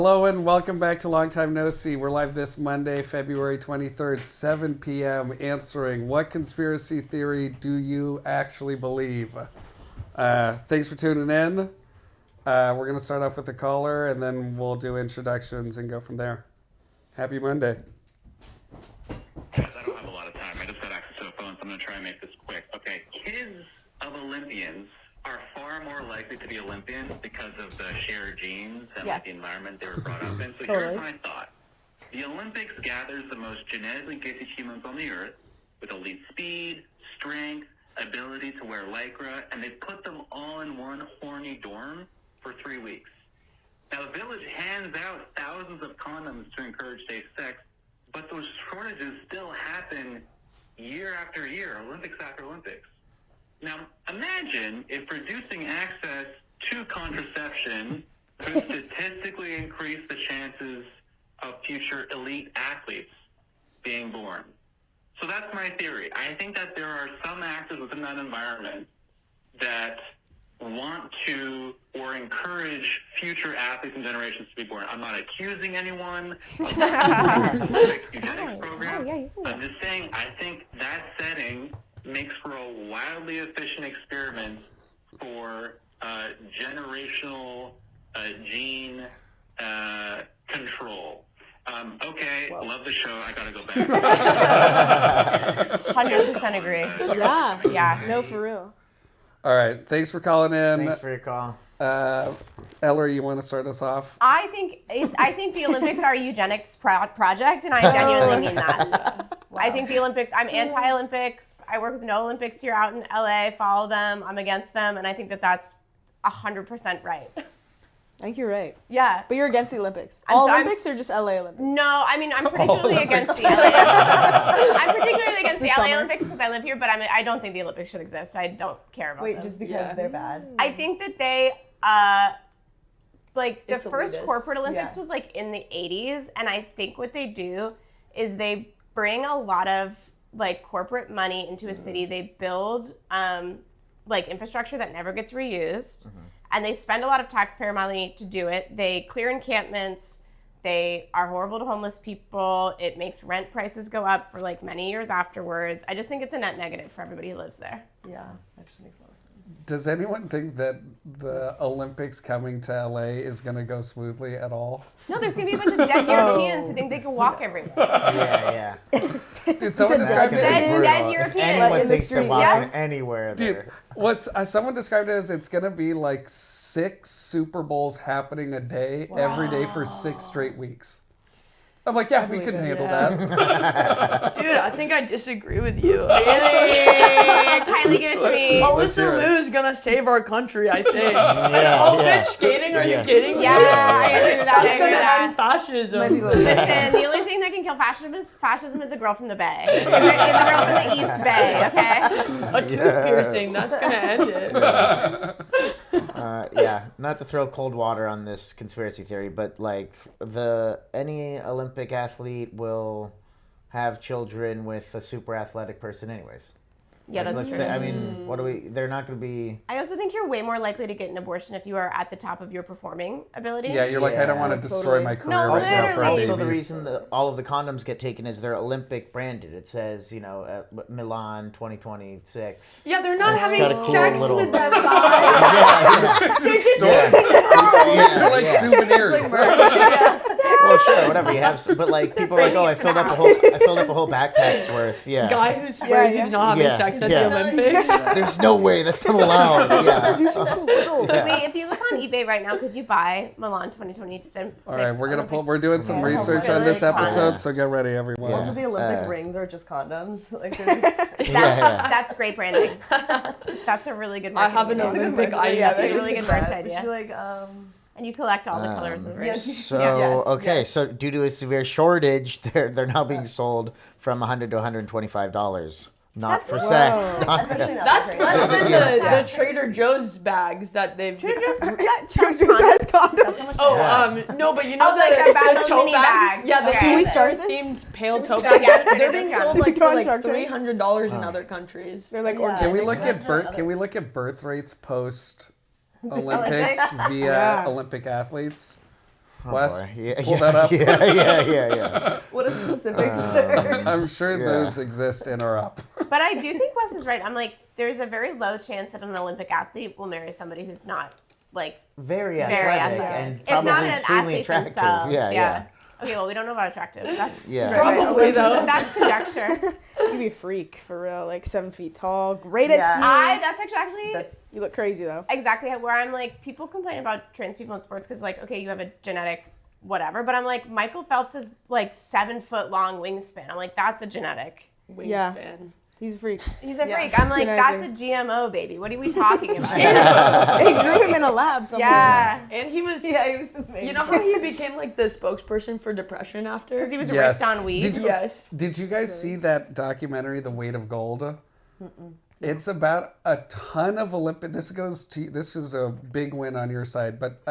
Hello and welcome back to Long Time No See. We're live this Monday, February 23rd, 7 p.m. answering what conspiracy theory do you actually believe? Thanks for tuning in. We're going to start off with a caller and then we'll do introductions and go from there. Happy Monday. I don't have a lot of time. I just got access to a phone, so I'm going to try and make this quick. Okay, kids of Olympians are far more likely to be Olympians because of the shared genes and the environment they were brought up in. So here's my thought. The Olympics gathers the most genetically gifted humans on the earth with elite speed, strength, ability to wear Lycra, and they put them all in one horny dorm for 3 weeks. Now, the village hands out thousands of condoms to encourage safe sex, but those shortages still happen year after year, Olympics after Olympics. Now, imagine if reducing access to contraception could statistically increase the chances of future elite athletes being born. So that's my theory. I think that there are some actors within that environment that want to or encourage future athletes and generations to be born. I'm not accusing anyone of the eugenics program. I'm just saying I think that setting makes for a wildly efficient experiment for generational gene control. Okay, love the show. I gotta go back. 100% agree. Yeah, no, for real. All right, thanks for calling in. Thanks for your call. Ellery, you want to start us off? I think the Olympics are a eugenics project, and I genuinely mean that. I think the Olympics, I'm anti-Olympics. I work with No Olympics here out in LA, follow them, I'm against them, and I think that that's 100% right. I think you're right. Yeah. But you're against the Olympics. All Olympics or just LA Olympics? No, I mean, I'm particularly against the LA Olympics. I'm particularly against the LA Olympics because I live here, but I don't think the Olympics should exist. I don't care about them. Wait, just because they're bad? I think that they, the first corporate Olympics was like in the 80s, and I think what they do is they bring a lot of like corporate money into a city. They build infrastructure that never gets reused, and they spend a lot of taxpayer money to do it. They clear encampments. They are horrible to homeless people. It makes rent prices go up for like many years afterwards. I just think it's a net negative for everybody who lives there. Yeah, actually makes a lot of sense. Does anyone think that the Olympics coming to LA is going to go smoothly at all? No, there's going to be a bunch of dead Europeans who think they can walk everywhere. Yeah. Did someone describe it? Dead Europeans. If anyone thinks they're walking Yes. anywhere, Dude, someone described it as it's going to be like 6 Super Bowls happening a day, every day for 6 straight weeks. I'm like, yeah, we could handle that. Dude, I think I disagree with you. Kylie, give it to me. Alyssa Liu is gonna save our country, I think. Bitch skating, are you kidding me? Yeah, I agree with that. That's gonna end fascism. Listen, the only thing that can kill fascism is a girl from the Bay. Is a girl from the East Bay, okay? A tooth piercing, that's gonna end it. not to throw cold water on this conspiracy theory, but like any Olympic athlete will have children with a super athletic person anyways. Yeah, that's true. I mean, they're not going to be... I also think you're way more likely to get an abortion if you are at the top of your performing ability. Yeah, you're like, I don't want to destroy my career. No, right now for a literally. Also, baby. the reason that all of the condoms get taken is they're Olympic branded. It says, Milan 2026. Yeah, they're not having got a cool sex little- with them guys. They're like souvenirs. Well, sure, whatever you have, but like people are like, I filled up a whole backpack's worth. Yeah. Guy who swears he's not having sex at the Olympics. There's no way that's not allowed. Producing too little. Wait, if you look on eBay right now, could you buy Milan 2026? All right, we're doing some research on this episode, so get ready, everyone. Also, the Olympic rings are just condoms. Like, they're just... That's great branding. That's a really good I marketing have an idea. Olympic eye. That's a really good merch We idea. should be like, And you collect all the colors of the ring. So due to a severe shortage, they're now being sold from $100 to $125. Not for sex. That's less than the Trader Joe's bags that they've... Trader Joe's condoms. No, but you know like a bag the of tote mini bags? bags. Yeah, the Should we start this? themed pale tote start- bags. yeah, They're being yeah. sold like for like Shark Tank. $300 in other countries. They're like Can we organic. look at birth rates post Olympics via Olympic athletes? Wes, boy. Yeah, pull yeah, that up. yeah. What a specific search. I'm sure Yeah. those exist and are up. But I do think Wes is right. I'm like, there's a very low chance that an Olympic athlete will marry somebody who's not like Very very athletic athletic. and If probably not an extremely athlete attractive. themselves. Yeah. Okay, well, we don't know about attractive. That's Yeah. Probably though. that's conjecture. You'd be a freak for real, like 7 feet tall, great at Yeah. skiing. That's actually That's You look crazy though. exactly where I'm like, people complain about trans people in sports because like, okay, you have a genetic whatever, but I'm like, Michael Phelps is like 7 foot long wingspan. I'm like, that's a genetic. Yeah. Wingspan. He's a freak. He's a Yeah. freak. I'm like, Genetically. that's a GMO baby. What are we talking about? They grew him in a lab somewhere. Yeah, And he was. yeah, he was amazing. You know how he became like the spokesperson for depression after? because he was Yes. raped on weed. Did you- Yes. Did you guys see that documentary, The Weight of Gold? It's about a ton of Olympic. This is a big win on your side, but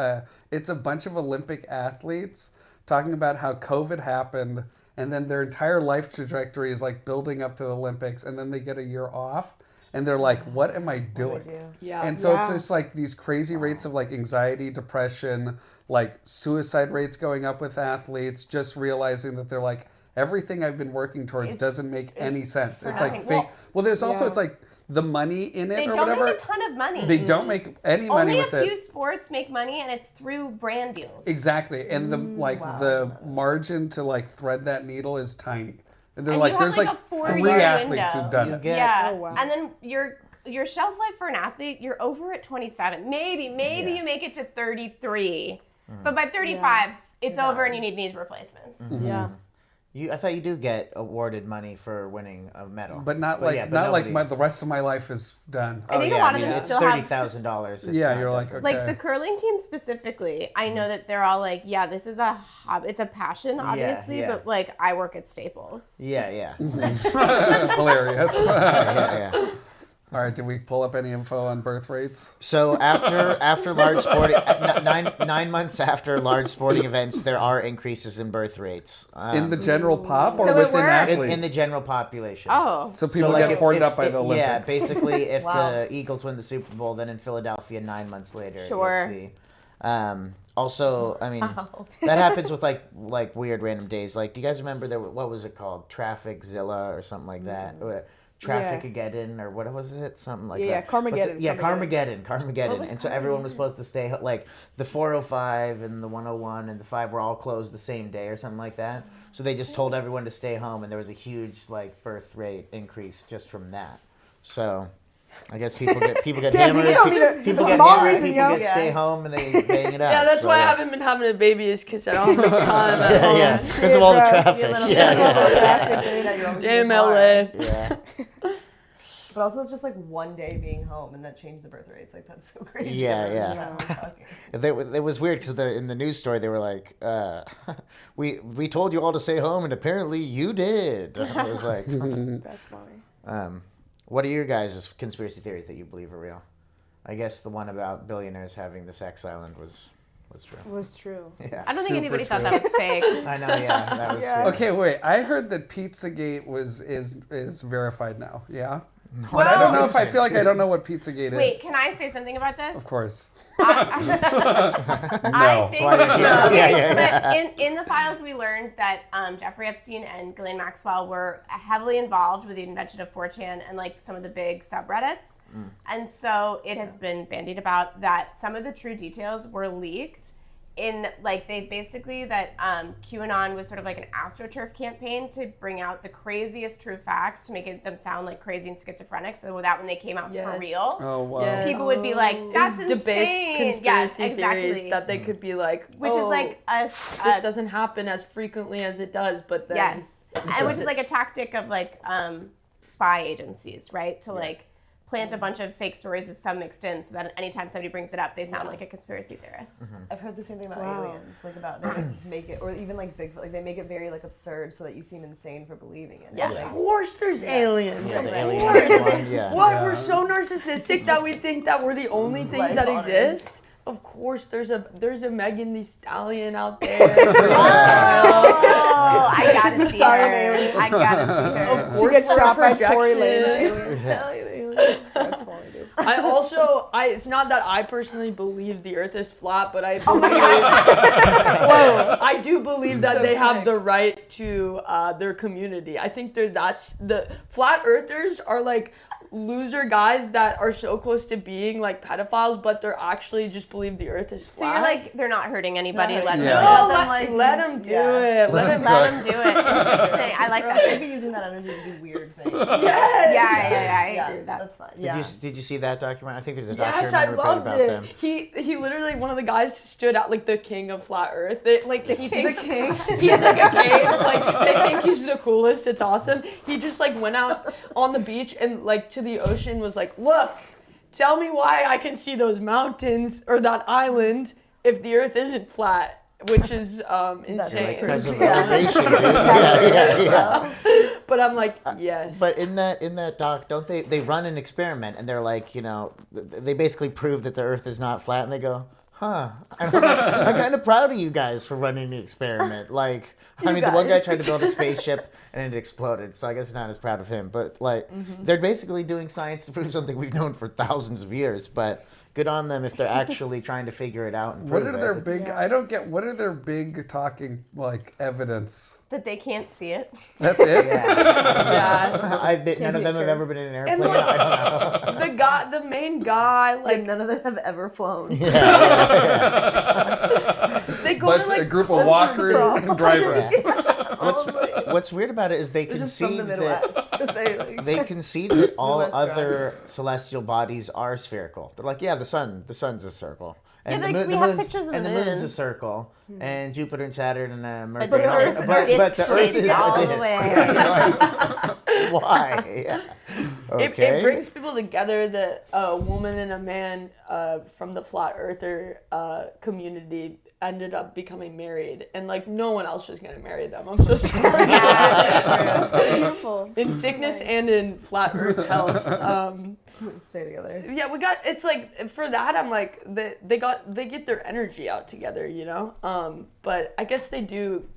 it's a bunch of Olympic athletes talking about how COVID happened, and then their entire life trajectory is like building up to the Olympics, and then they get a year off, and they're like, "What am I doing?" Yeah. And so it's Yeah. just like these crazy rates of like anxiety, depression, like suicide rates going up with athletes, just realizing that they're like, everything I've been working towards doesn't make any sense. It's like nothing. fake. Well, there's also, Yeah. it's like the money in it They or don't whatever. make a ton of money. They don't make any money Only with a few it. sports make money, and it's through brand deals. Exactly. And the the margin to like thread that needle is tiny. And they're And like, you have, there's like, like a 4-year 3 athletes window. who've done You it. get- Yeah, Oh, wow. and then your shelf life for an athlete, you're over at 27. Maybe you make it to 33, but by 35, it's over, and you need knee replacements. Yeah. I thought you do get awarded money for winning a medal, But not But like yeah, but not like nobody- the rest of my life is done. I think a lot of them it's still have- $30,000. Yeah, you're like, okay. Like the curling team specifically, I know that they're all like, yeah, this is a hobby. It's a passion, obviously, yeah. but like I work at Staples. Yeah. Hilarious. yeah. All right, did we pull up any info on birth rates? So after large sporting 9 months after large sporting events, there are increases in birth rates In the general pop or So it within works. athletes? in the general population. Oh, So people like, get horned up by the Olympics. Yeah, basically, if Wow. the Eagles win the Super Bowl, then in Philadelphia 9 months later, Sure. you'll see. Also, I mean, that happens with like weird random days. Like, do you guys remember what was it called? Trafficzilla or something like that. Trafficageddon or what was it? Something like Yeah, that. Carmageddon, But Carmageddon. Carmageddon. And so everyone was supposed to stay like the 405 and the 101 and the 5 were all closed the same day or something like that. So they just told everyone to stay home, and there was a huge like birth rate increase just from that. So I guess people get Damn, hammered. you don't need a People get small hammered, reason, people yo. get stay home and they bang it out. Yeah, that's So, why I yeah. haven't been having a baby is because I don't have time at home. Yeah, because of all the traffic. little Yeah. Damn LA. Yeah. But also, it's just like one day being home, and that changed the birth rates. Like that's so crazy. Yeah. It was weird because in the news story they were like, we told you all to stay home and apparently you did. I was like, That's funny. what are your guys' conspiracy theories that you believe are real? I guess the one about billionaires having the sex island was true. It was true. Yeah. I don't think Super anybody thought true. that was fake. I know, yeah. That was Yeah. Okay, wait. I heard that Pizzagate is verified now. Yeah, but I don't know if I feel like I don't know what Pizzagate Wait, is. can I say something about this? Of course. I think why you're here. no. Yeah. But in the files, we learned that Jeffrey Epstein and Ghislaine Maxwell were heavily involved with the invention of 4chan and like some of the big subreddits, and so it has been bandied about that some of the true details were leaked. In like they basically that QAnon was sort of like an AstroTurf campaign to bring out the craziest true facts to make them sound like crazy and schizophrenic, so that when they came out for Yes. real, Oh wow. Yes. people would be like, "That's It was debased insane." conspiracy Yes, exactly. theories that they could be like, Which is "Oh, like a this doesn't happen as frequently as it does, but then yes, and which does. is like a tactic of like spy agencies, right? To like plant a bunch of fake stories with some mixed in, so that anytime somebody brings it up, they sound like a conspiracy theorist. I've heard the same thing about Wow. aliens, like about they like, make it, or even like Bigfoot, like they make it very like absurd so that you seem insane for believing it. Yes. It's Of like, course there's aliens. Yeah, Of the course. aliens one, yeah. What? Yeah. We're so narcissistic that we think that we're the only things Like that honest. exist? Of course there's a Megan Thee Stallion out there. Oh, I gotta see Sorry, her. Naomi. I gotta see her. Of She course gets we're shot by projection. Tory Lanez. That's funny, dude. It's not that I personally believe the Earth is flat, but I believe. Whoa! I do believe that they have the right to their community. I think that's the flat earthers are like loser guys that are so close to being like pedophiles, but they're actually just believe the Earth is So flat. you're like, they're not hurting anybody. Let them. Yeah. No, Let them, let them do yeah. it. Let them. Let them do it. Interesting. I like Or else that. they'd be using that energy to do weird things. Yes. Yeah, I agree with that. That's fine. Did Yeah. did you see that document? I think there's a Yes, I documentary loved about it. them. He literally, one of the guys stood out like the king of flat Earth. He thinks The king. he's like a king. Like they think he's the coolest. It's awesome. He just like went out on the beach and like to the ocean was like, look, tell me why I can see those mountains or that island if the Earth isn't flat, which is insane. Because of Yeah. elevation, dude. Yeah. But I'm like, yes. But in that doc, don't they run an experiment and they're like, they basically prove that the Earth is not flat, and they go, huh? And I was like, I'm kind of proud of you guys for running the experiment. Like, I mean, the one guy guys. tried to build a spaceship and it exploded, so I guess not as proud of him. But like, they're basically doing science to prove something we've known for thousands of years. But good on them if they're actually trying to figure it out and What prove are their it. big? I don't get. What are their big talking like evidence? That they can't see it. That's it. yeah. None of them have ever been in an airplane. And like, I don't know. the main guy, Like like none of them have ever flown. they go But to like a group of walkers and drivers. What's weird about it is they They're just from concede the that Midwest. they concede that all Midwest other celestial bodies are spherical. They're like, yeah, the sun's a circle, and like, the, moon, we the have moon's pictures of and the the moon's moon. a circle, and Jupiter and Saturn and Mercury. But the and all Earth that. is But the Earth is all a the disc. way. Like, why? Yeah. Okay. It brings people together that a woman and a man from the flat earther community ended up becoming married, and like no one else was gonna marry them. I'm so sorry. Beautiful. In sickness and in flat earth health. Stay together. Yeah, it's like for that I'm like they get their energy out together, you know. But I guess they do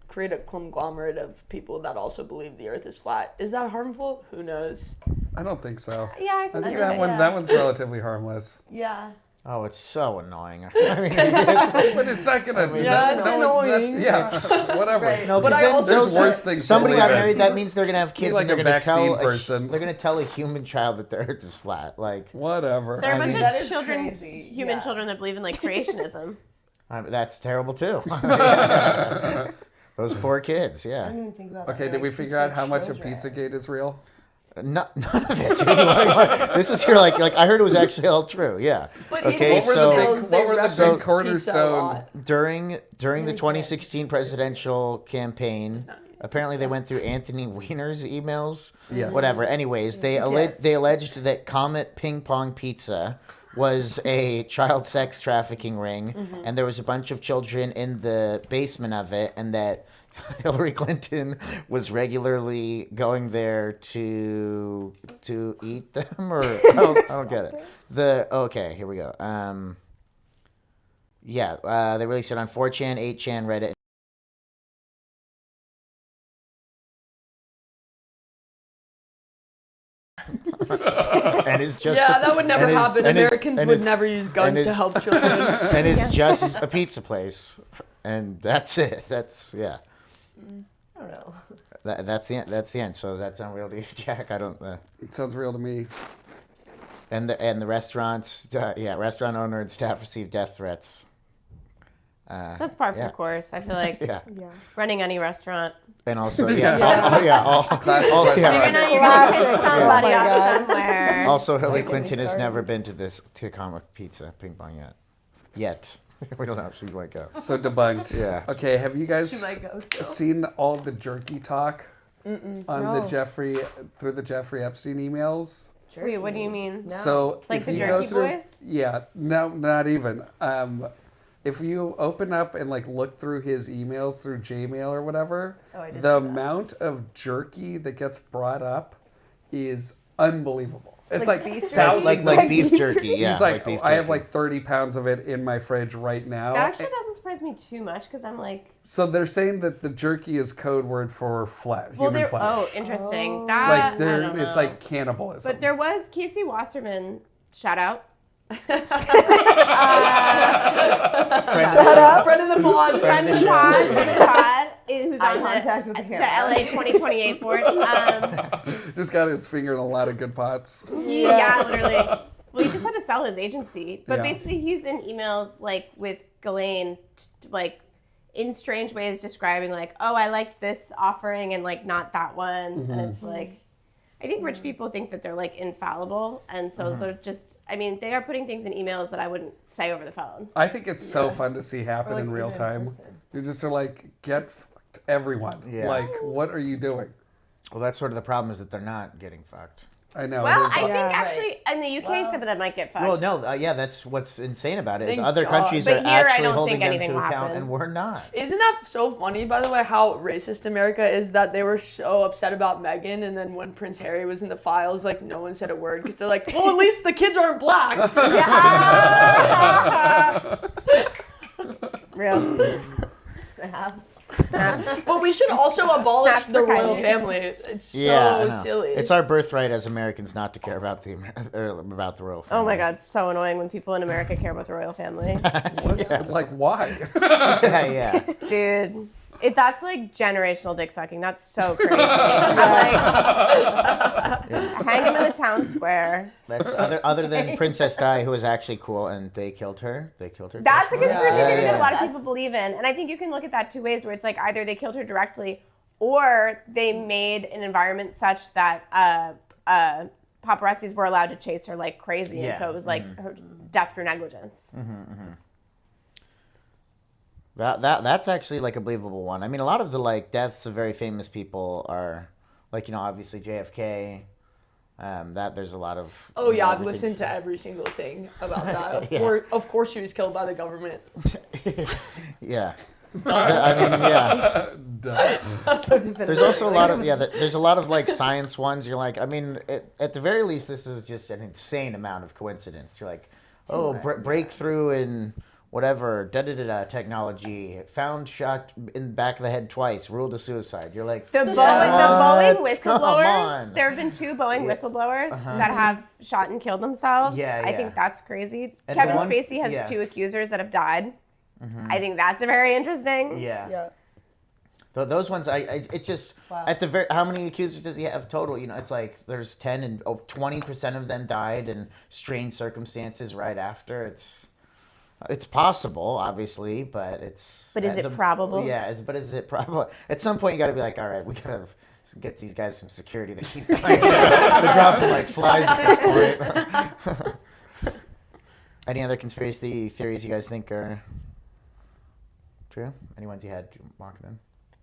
create a conglomerate of people that also believe the Earth is flat. Is that harmful? Who knows? I don't think so. Yeah, I I think think you're that right. one. That one's relatively harmless. Yeah. Oh, it's so annoying. I mean, it's, But it's not gonna. Yeah, it's annoying. Yeah, whatever. Right. no, But 'cause I then also There's think- worse things. to somebody got believe in. married. That means they're gonna have kids, like and they're a gonna tell vaccine person. they're gonna tell a human child that the Earth is flat. Like, Whatever. There are a bunch that of is children, crazy. human Yeah. children that believe in like creationism. that's terrible too. Those poor kids. I Yeah. didn't even think about that. Okay, They're, did we like, figure out teaching how much of children. Pizzagate is real? None of it. Dude. This is your like I heard it was actually all true. Yeah. But Okay, in What were so- the emails, big, they what were the reference big pizza a cornerstone? lot. During the 2016 presidential campaign, apparently they went through Anthony Weiner's emails. Yes. Whatever. Anyways, they alleged that Comet Ping Pong Pizza was a child sex trafficking ring, and there was a bunch of children in the basement of it, and that Hillary Clinton was regularly going there to eat them, or I don't get it. Okay, here we go. They released it on 4chan, 8chan, Reddit. And it's just Yeah, that would never and it's- happen. and it's- Americans and would it's- never use guns to it's- help children. and it's just a pizza place, and that's it. That's I don't know. that's the end. That's the end. So that's unreal to you, Jack. I don't. It sounds real to me. And the restaurants, restaurant owner and staff received death threats. That's par for Yeah. the course. I feel like Yeah, Yeah. running any restaurant. and also Yeah. You're gonna piss somebody my off God. somewhere. Also, Hillary Don't get me Clinton has started. never been to Comet Pizza Ping Pong yet. We don't know if she might go. So debunked. Yeah. Okay, have you guys She might go still. seen all the jerky talk on the No. Jeffrey Epstein emails? Wait, what do you mean? No. So Like if the you go jerky through, boys? yeah, no, not even. If you open up and like look through his emails through Gmail or whatever, Oh, I did the see that. amount of jerky that gets brought up is unbelievable. It's Like like, beef jerky? thousands. Like beef jerky. Yeah, He's like, beef I have jerky. like 30 pounds of it in my fridge right now. That actually doesn't surprise surprise me too much because I'm like, So they're saying that the jerky is code word for flesh, well, human flesh. oh, interesting. That Like I they're, don't it's know. like cannibalism. But there was Casey Wasserman, shout out. Friend of the pod. Friend of the pod, who's Eye on contact with the the camera. LA 2028 board. Just got his finger in a lot of good pots. Yeah, literally. Well, he just had to sell his agency. But Yeah. basically, he's in emails like with Ghislaine, like in strange ways describing like, oh, I liked this offering and like not that one. And it's like, I think rich people think that they're like infallible. And so they're just, I mean, they are putting things in emails that I wouldn't say over the phone. I think it's so fun to see happen Or, like, in real even in time. person. You just are like, get fucked, everyone. Yeah. Like, what are you doing? Well, that's sort of the problem is that they're not getting fucked. I know. Well, it is I think Yeah. actually in the UK, some of them might get fucked. Well, no, yeah, that's what's insane about it. Is Thank other God. countries But are here, I actually don't holding think them anything to will account, happen. and we're not. Isn't that so funny, by the way, how racist America is that they were so upset about Meghan, and then when Prince Harry was in the files, like, no one said a word because they're like, well, at least the kids aren't black. Real. Snaps. Snaps. But we should also abolish Snaps the for royal Kylie. family. It's so Yeah, I know. silly. It's our birthright as Americans not to care about the about the royal family. Oh my God, it's so annoying when people in America care about the royal family. What's, like, why? yeah. Dude, that's like generational dick sucking. That's so crazy. I'm like, hang him in the town square. That's other than Princess Di, who was actually cool, and they killed her. They killed her. That's a conspiracy Yeah, theory that yeah. a lot of people believe in. And I think you can look at that two ways where it's like either they killed her directly or they made an environment such that paparazzis were allowed to chase her like crazy. Yeah. And so it was like her death through negligence. That's actually like a believable one. I mean, a lot of the like deaths of very famous people are like, you know, obviously JFK. That there's a lot of. Oh yeah, I've other listened things. to every single thing about that. Yeah. Of course she was killed by the government. Yeah. I mean, yeah. Duh. So definitive. There's also a lot of there's a lot of like science ones. You're like, I mean, at the very least, this is just an insane amount of coincidence. You're like, oh, breakthrough in whatever technology found shot in the back of the head twice, ruled a suicide. You're like, The Boeing What? whistleblowers. Come on. There have been 2 Boeing whistleblowers that have shot and killed themselves. Yeah, I yeah. think that's crazy. And Kevin the one- Spacey has yeah. 2 accusers that have died. I think that's very interesting. yeah. Those ones, it's just Wow. at the very. How many accusers does he have total? You know, it's like there's 10 and 20% of them died in strange circumstances right after. It's possible, obviously, but it's. But is it probable? Yeah, but is it probable? At some point, you got to be like, all right, we gotta get these guys some security. They keep dying. They're dropping like flies at this point. Any other conspiracy theories you guys think are true? Any ones you had, Mark? Then.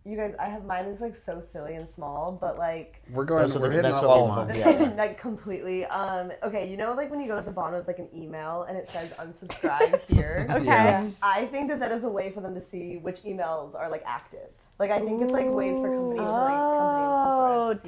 You guys, I have mine is like so silly and small, but like We're going. That's what We're we- hitting that's on what we all of want. them. Yeah. like completely. Okay, you know, like when you go to the bottom of like an email and it says unsubscribe here. Okay. Yeah. I think that is a way for them to see which emails are like active. Like I think it's like ways for companies to sort of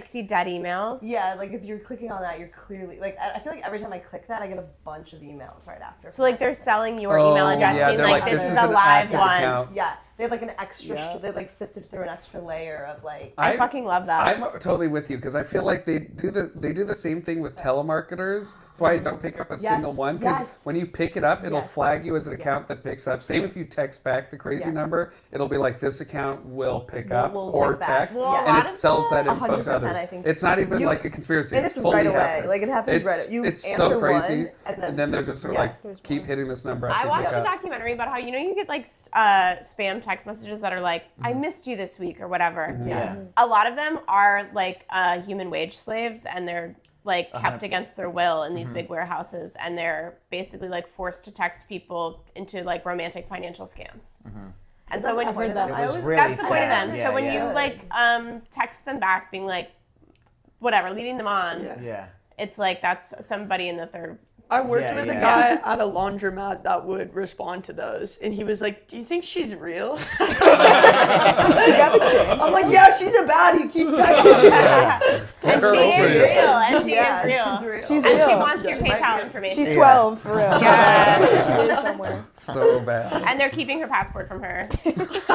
see see dead emails. yeah, like if you're clicking on that, you're clearly like I feel like every time I click that, I get a bunch of emails right after. So like they're selling your Oh, email address, yeah, being they're like, like, this this is is a an live active one. account. yeah, they have like an extra. They like sifted through an extra layer of like. I fucking love that. I'm totally with you because I feel like they do the same thing with telemarketers. That's why I don't pick up a single one because yes. when you pick it up, it'll Yes. flag you as an account that picks up. Same if you text back the crazy Yes. number, it'll be like this account will pick Will- up will or text back. text, Well, a and lot it of sells that info 100%, to others. I think. It's not even You- like a conspiracy. and It's it's fully right away. happening. Like, it happens it's, right- you It's so answer crazy, one, and and then- then they're just sort of Yes. like keep hitting this number. I after watched pick a up. documentary about how you get like spam text messages that are like, I missed you this week or whatever. Yeah. A lot of them are like human wage slaves and they're like kept against their will in these big warehouses and they're basically like forced to text people into like romantic financial scams. And so when I've heard that. It I was always- really that's the point of sad. them. Yeah, so when yeah. you like text them back being like, whatever, leading them on, Yeah. it's like that's somebody in the I worked Yeah, with a yeah. guy at a laundromat that would respond to those, and he was like, "Do you think she's real?" You got the chance. I'm like, "Yeah, she's a baddie. Keep texting me." And Her she is over real. here. And she Yeah, is real. she's real. She's And real. she wants your PayPal information. She's 12 for real. Yeah. She lives somewhere. So bad. And they're keeping her passport from her. But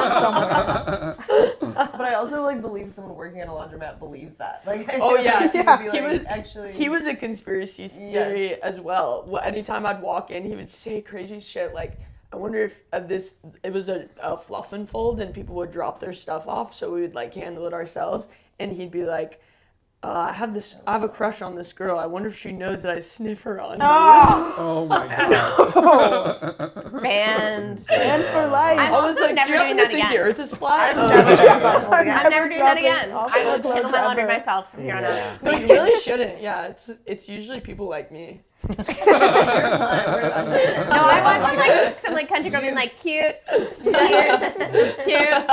I also like believe someone working at a laundromat believes that. Like, I Oh feel yeah, like he would be he like, was actually. he was a conspiracy theory as well. Anytime I'd walk in, he would say crazy shit like, "I wonder if it was a fluff and fold, and people would drop their stuff off, so we would like handle it ourselves." And he'd be like, "I have a crush on this girl. I wonder if she knows that I sniff her on." Oh my god. Banned. And for life. I'm I was also like, never "Do you doing ever that think again. the Earth is flat?" I'm never doing that dropping again. off I will the clothes handle my laundry ever. myself from here on Yeah. out. No, you really shouldn't. Yeah, it's usually people like me. No, I want some like country girl being like cute, cute.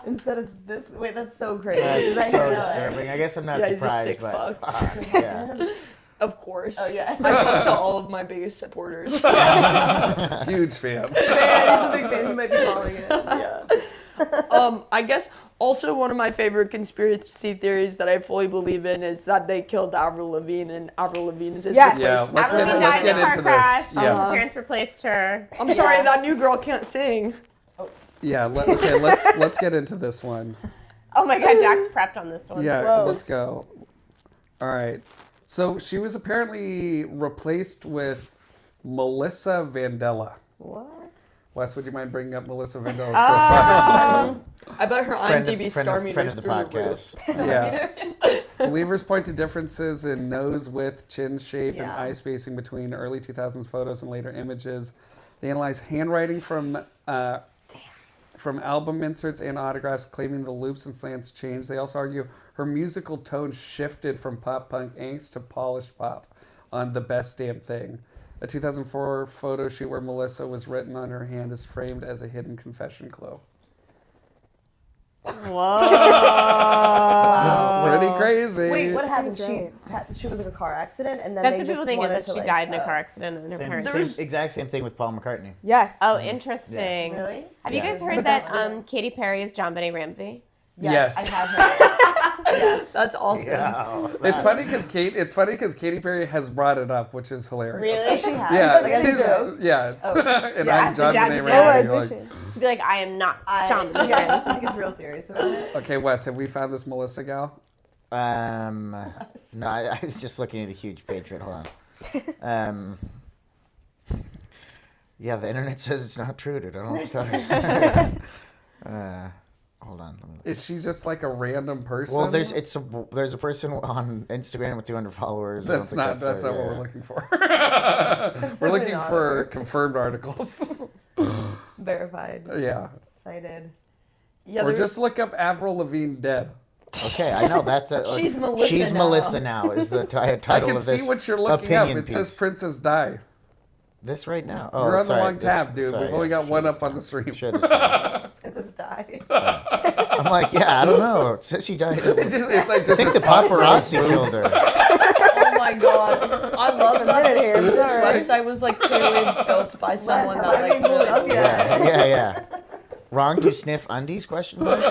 Instead of this. Wait, that's so crazy. That's Did I so hear that? disturbing. I guess I'm not Yeah, he's a surprised, sick but fuck. yeah. Of course. Oh, yeah. I talk to all of my biggest supporters. Huge fan. Yeah, he's a big fan. He might be calling it. Yeah. I guess also one of my favorite conspiracy theories that I fully believe in is that they killed Avril Lavigne, and Avril Lavigne is Yes. Yeah, let's Avril get, Lavigne let's died get in a car into crash. this. Yes. Her parents replaced her. I'm sorry, that new girl can't sing. Yeah, let's get into this one. Oh my God, Jack's prepped on this one. Yeah, Whoa. let's go. All right. So she was apparently replaced with Melissa Vandella. What? Wes, would you mind bringing up Melissa Vandella's profile? I bet her IMDb star friend meter's of the through the roof. podcast. Yeah. Believers point to differences in nose width, chin shape, and Yeah. eye spacing between early 2000s photos and later images. They analyze handwriting from album inserts and autographs, claiming the loops and slants changed. They also argue her musical tone shifted from pop punk angst to polished pop on The Best Damn Thing. A 2004 photo shoot where Melissa was written on her hand is framed as a hidden confession clue. Whoa. Pretty crazy. Wait, what happened? That's She was in a car accident, and then That's they what people just think is wanted that to, she like, died in a car accident and her Same, parents. exact same thing with Paul McCartney. Yes. Oh, interesting. Really? Have you Yeah. guys heard that Katy Perry is John Benet Ramsey? Yes. I have heard. Yes. That's awesome. Yeah. It's funny because Katy Perry has brought it up, which is hilarious. Really? She has. Yeah, Like, I she's, do. yeah, and Yeah, I'm John so Benet Jack's Ramsey. full Like, edition. To be like, I am not John Benet Yeah, Ramsey. I think it's real serious about it. okay, Wes, have we found this Melissa gal? No, I was just looking at a huge page. Right, hold on. Yeah, the internet says it's not true, dude. I don't know what to tell you. Hold on. Let me look. Is she just like a random person? Well, there's a person on Instagram with 200 followers. I don't That's think not that's her, not what yeah. we're looking for. we're definitely looking not for her. confirmed articles. Verified. Yeah, Cited. Yeah, or there's- just look up Avril Lavigne dead. Okay, I know that's a. She's Melissa She's now. Melissa now. Is the title I can of this see what you're looking up. opinion It says piece. Princess Di. This right now. Oh, You're on sorry, the wrong this- tab, dude. sorry, We've only yeah, got one share up this on the now. stream. Share this now. It's a die. I'm like, yeah, I don't know. It says she died. It's like I just think this the paparazzi boobs. killed her. Oh my god. I love that minute here, this it's all right. website was like clearly built by someone have that I like been pulled up really yet? Yeah. Wrong to sniff undies? Question mark.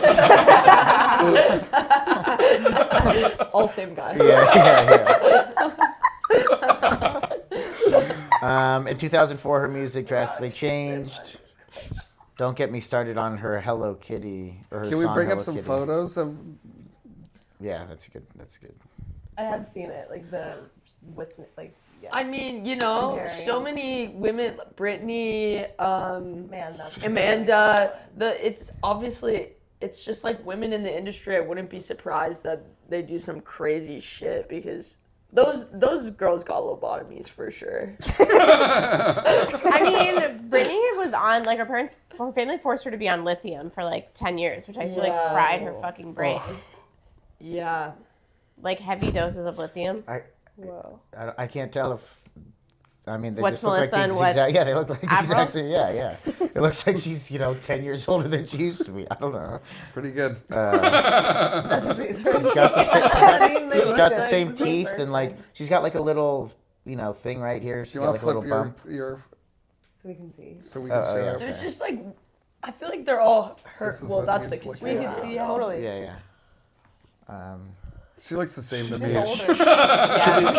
all same guy. Yeah. In 2004, her music drastically changed. Don't get me started on her Hello Kitty or her Can we song bring up Hello some Kitty. photos of? Yeah, that's good. That's good. I have seen it, like with yeah. I mean, you know, Comparing. so many women, Britney, Man, that's Amanda, it's obviously, it's just like women in the industry. I wouldn't be surprised that they do some crazy shit because those girls got lobotomies for sure. I mean, Brittany was on, like, her family forced her to be on lithium for like 10 years, which I feel like Yeah. fried her fucking brain. Yeah. Like heavy doses of lithium. Whoa. I can't tell if. I mean, they What's just look Melissa like and the what's exact. Yeah, they look like the Avril? exact same. Yeah. It looks like she's 10 years older than she used to be. I don't know. Pretty good. That's his research. She's got the same. I mean, they She's look got the like same the same teeth and like she's got like a little thing right here. Do She's you got want like to a little flip bump. your So we can see. so we can show yeah, us? There's just like, I feel like they're all hurt. This is Well, what that's the he's looking conspiracy. at. We can see Totally. Yeah. She looks the same to me.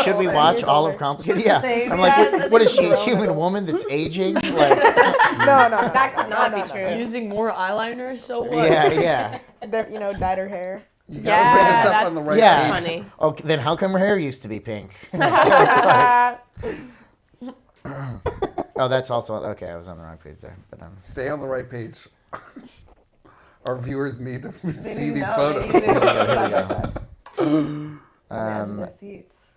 Should we watch years all older. of Complicated? She's the Yeah. same, I'm yeah, like, that's what is she? A adorable. human woman that's aging? Like, No. That could not be true. Using more eyeliner, so what? yeah. That, dyed her hair. You gotta bring us up on the that's right Yeah. page. funny. Okay, then how come her hair used to be pink? Oh, that's also okay. I was on the wrong page there. But Stay on the right page. Our viewers need to see do these know. photos. They need to Here we side by go. side. Imagine their seats.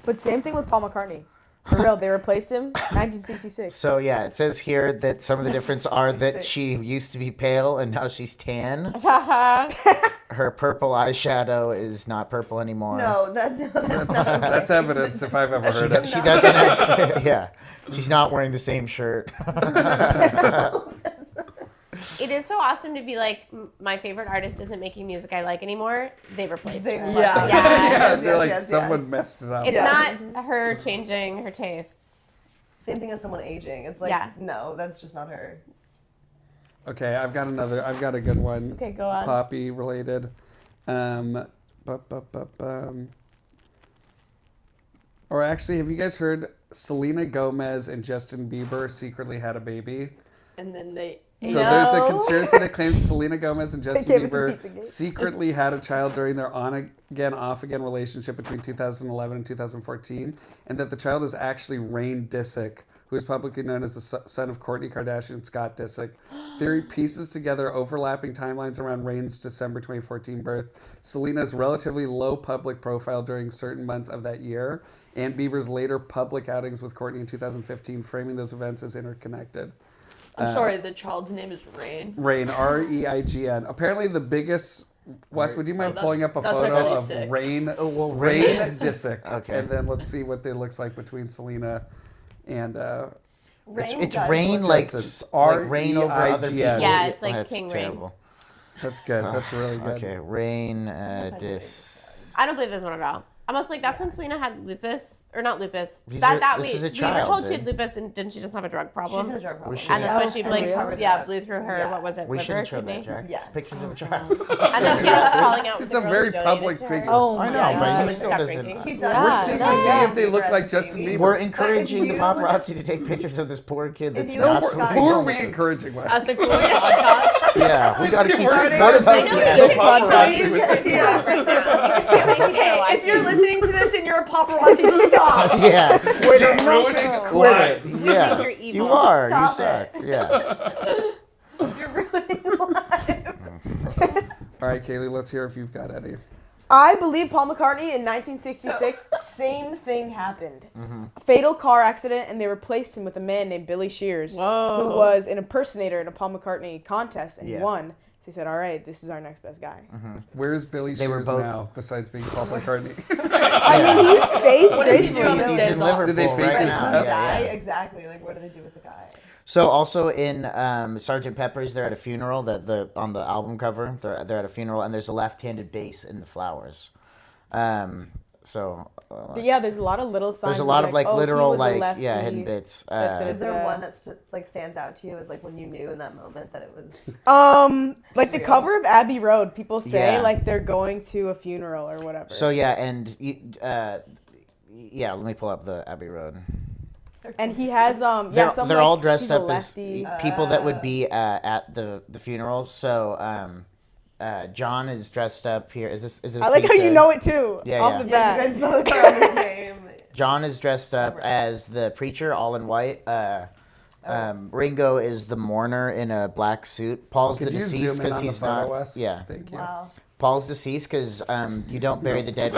But same thing with Paul McCartney. For real, they replaced him 1966. So yeah, it says here that some of the difference are that she used to be pale and now she's tan. Her purple eyeshadow is not purple anymore. No, that's not That's evidence if I've ever heard it. She doesn't actually. Yeah, she's not wearing the same shirt. It is so awesome to be like, my favorite artist isn't making music I like anymore. They replaced her. Yeah. Yeah. Yeah, Yes, they're like yes, someone yes. messed it up. It's Yeah. not her changing her tastes. Same thing as someone aging. It's like, Yeah. no, that's just not her. Okay, I've got a good one. Okay, go on. Poppy related. Or actually, have you guys heard Selena Gomez and Justin Bieber secretly had a baby? And then they. So there's a No. conspiracy that claims Selena Gomez and Justin gave it to Bieber Pizzagate. secretly had a child during their on-again, off-again relationship between 2011 and 2014, and that the child is actually Rain Disick, who is publicly known as the son of Kourtney Kardashian and Scott Disick. Theory pieces together overlapping timelines around Rain's December 2014 birth, Selena's relatively low public profile during certain months of that year, and Bieber's later public outings with Kourtney in 2015, framing those events as interconnected. I'm sorry, the child's name is Rain. Rain, Reign. Apparently, the biggest. Wes, would you mind that's- pulling up a that's photo actually of sick. Rain? well, Rain Disick. Okay. And then let's see what they looks like between Selena and. It's does rain look- like, Justice. like rain over other people. REIGN. Yeah, it's like That's King Rain. terrible. That's good. That's really good. Okay, rain dis. I don't believe this one at all. I'm almost like, that's when Selena had lupus, or not lupus. These that are- that this is a we were child, told she had dude. lupus, and didn't she just have a drug problem? She's in a drug problem. should- And that's why Oh, she and we like covered yeah that. blew through her Yeah. what was it We liver shouldn't show kidney that, Jack. Yeah. Pictures of a child. and then she ended up falling out with It's the a girl very who donated public to her. figure. Oh, I know, my but She he would still stop doesn't. drinking. He does. Yeah. We're seeing to see if they look like Justin Bieber. We're encouraging the you- paparazzi to take pictures of this poor kid that's you not. were- Selena Who are we Gomez. encouraging, Wes? At the Cool podcast. Yeah, we gotta keep. We're What encouraging about the This paparazzi podcast. with this. Yeah. Right now. Hey, if you're listening to this and you're a paparazzi, stop. Yeah, You're ruining lives. yeah, You're evil. you are. You Stop suck. Yeah. You're ruining lives. All right, Kaylee, let's hear if you've got any. I believe Paul McCartney in 1966, same thing happened. A fatal car accident, and they replaced him with a man named Billy Shears, Whoa. who was an impersonator in a Paul McCartney contest and Yeah. won. So he said, all right, this is our next best guy. Where's Billy They were Shears both- now, besides being Paul McCartney? I mean, he's faked What is he gracefully. doing though. these He's days in off? Liverpool Did they fake right his now. death? Yeah, Die? yeah. Exactly. Like, what do they do with the guy? So also in Sgt. Pepper's, they're at a funeral. On the album cover, they're at a funeral, and there's a left-handed bass in the flowers. But yeah, there's a lot of little signs. There's a lot of like oh, he literal was a like lefty. hidden bits. Is there Yeah. one that's like stands out to you as like when you knew in that moment that it was? Like the cover of Abbey Road, people say Yeah. like they're going to a funeral or whatever. So yeah, and yeah, let me pull up the Abbey Road. and he has They're, some, they're like, all dressed he's a up as lefty. people that would be at the funeral. So John is dressed up here. Is this? I like how you know it too. Yeah, off yeah. the Yeah, bat. you guys both are on the same. John is dressed up as the preacher, all in white. Ringo is the mourner in a black suit. Paul's Could the you deceased zoom in because on the he's photo, not. Wes? Yeah, Thank you. Wow. Paul's deceased because you don't bury the dead.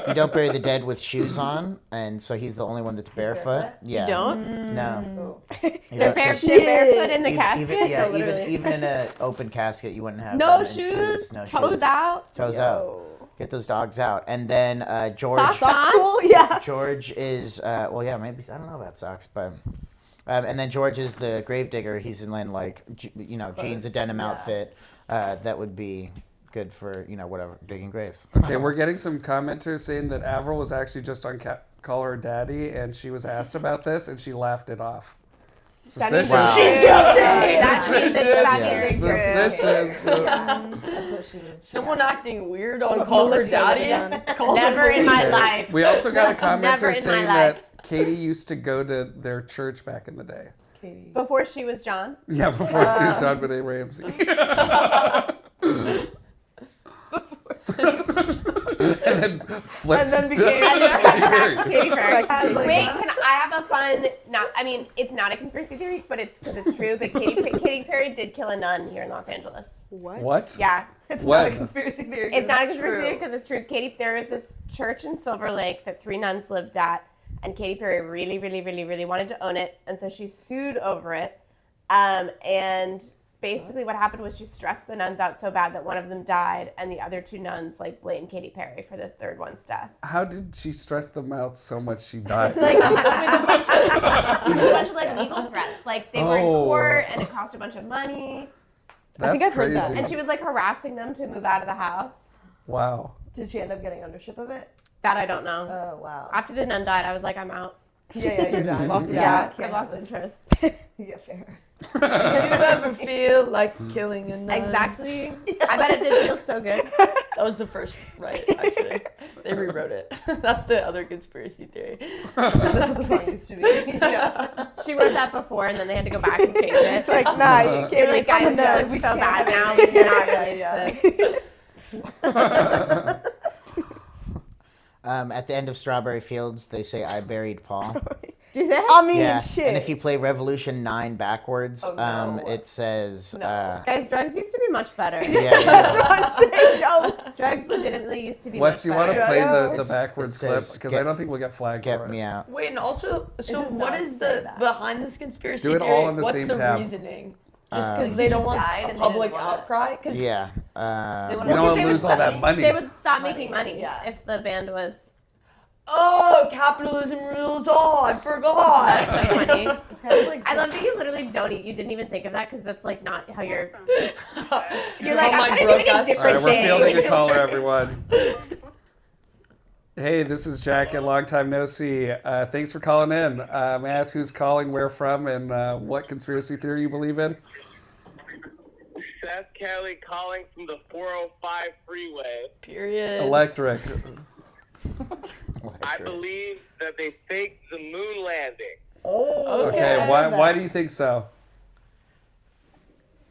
You don't bury the dead with shoes on, and so he's the only one that's barefoot. barefoot? Yeah. Don't? No. They're, You don't- they're barefoot in the even, casket? Even, yeah, No, literally. even in an open casket, you wouldn't have No them in shoes, no toes shoes. out. Toes out. Get those dogs out. And then George. Socks Socks on? cool? Yeah. George is well, yeah, maybe I don't know about socks, but and then George is the gravedigger. He's in like jeans, a denim outfit that would be good for whatever digging graves. Okay, we're getting some commenters saying that Avril was actually just on call her daddy, and she was asked about this, and she laughed it off. That means Suspicious. Wow. She's guilty. That means it's not very true. Suspicious. That's what she did. Someone acting weird on what Call Her Melissa Daddy. would've done. Call her Never in my police. life. We also got a Never commenter in my saying life. that Katie used to go to their church back in the day. Katie. Before she was John. Yeah, before she was John Benet Ramsey. And then flipped And then to became- Katy Perry. Katy Perry. Back to Katy Wait, can I have a fun? Not, I mean, it's not a conspiracy theory, but it's because it's true. But Katy Perry did kill a nun here in Los Angeles. What? What? Yeah, It's What? not a conspiracy theory. it's not a 'cause conspiracy true. theory because it's true. There is this church in Silver Lake that 3 nuns lived at, and Katy Perry really, really, really, really wanted to own it, and so she sued over it. And basically, what happened was she stressed the nuns out so bad that one of them died, and the other 2 nuns like blamed Katy Perry for the third one's death. How did she stress them out so much she died? Like with a bunch of like legal threats. Like they were in Oh. court and it cost a bunch of money. That's think I've heard crazy. that. And she was like harassing them to move out of the house. Wow. Did she end up getting ownership of it? That I don't know. Oh wow. After the nun died, I was like, I'm out. Yeah, you're done. Lost it. Yeah, can't I lost have this. interest. Yeah, fair. Do you ever feel like killing a nun? Exactly. I bet it did feel so good. That was the first right, actually. They rewrote it. That's the other conspiracy theory. That's what the song used to be. Yeah. She wrote that before, and then they had to go back and change it. Like, nah, you They were can't. like, It's on the guys, nose. this looks so bad now. We cannot release this. At the end of Strawberry Fields, they say, "I buried Paul." Do they? I mean, Yeah, shit. and if you play Revolution 9 backwards, Oh, no. it says, Guys, drugs used to be much better. yeah, That's what I'm saying, yo. Drugs legitimately used to be Wes, much do you want to better. play the It's- backwards it clip? says, Because "Get- I don't think we'll get flagged for get it. me out. Wait, and also, so does what not is say the that. behind this conspiracy Do it theory? all on the What's same the tab. reasoning? Just because they don't just want died a and they public didn't want it. outcry? Because Yeah. They wanna- You Well, don't 'cause want they to would lose all stop- that money. They would stop making money Yeah. if the band was. oh, capitalism rules all. I forgot. That's so funny. It's kind of like I love that you literally don't. You didn't even think of that because that's like not how you're. You're How like my I'm kind of broke doing a ass- All different right, we're thing. fielding a caller, everyone. Hey, this is Jack at Long Time No See. Thanks for calling in. May I ask who's calling, where from, and what conspiracy theory you believe in? Seth Kelly calling from the 405 freeway. Period. Electric. I believe that they faked the moon landing Okay, why do you think so?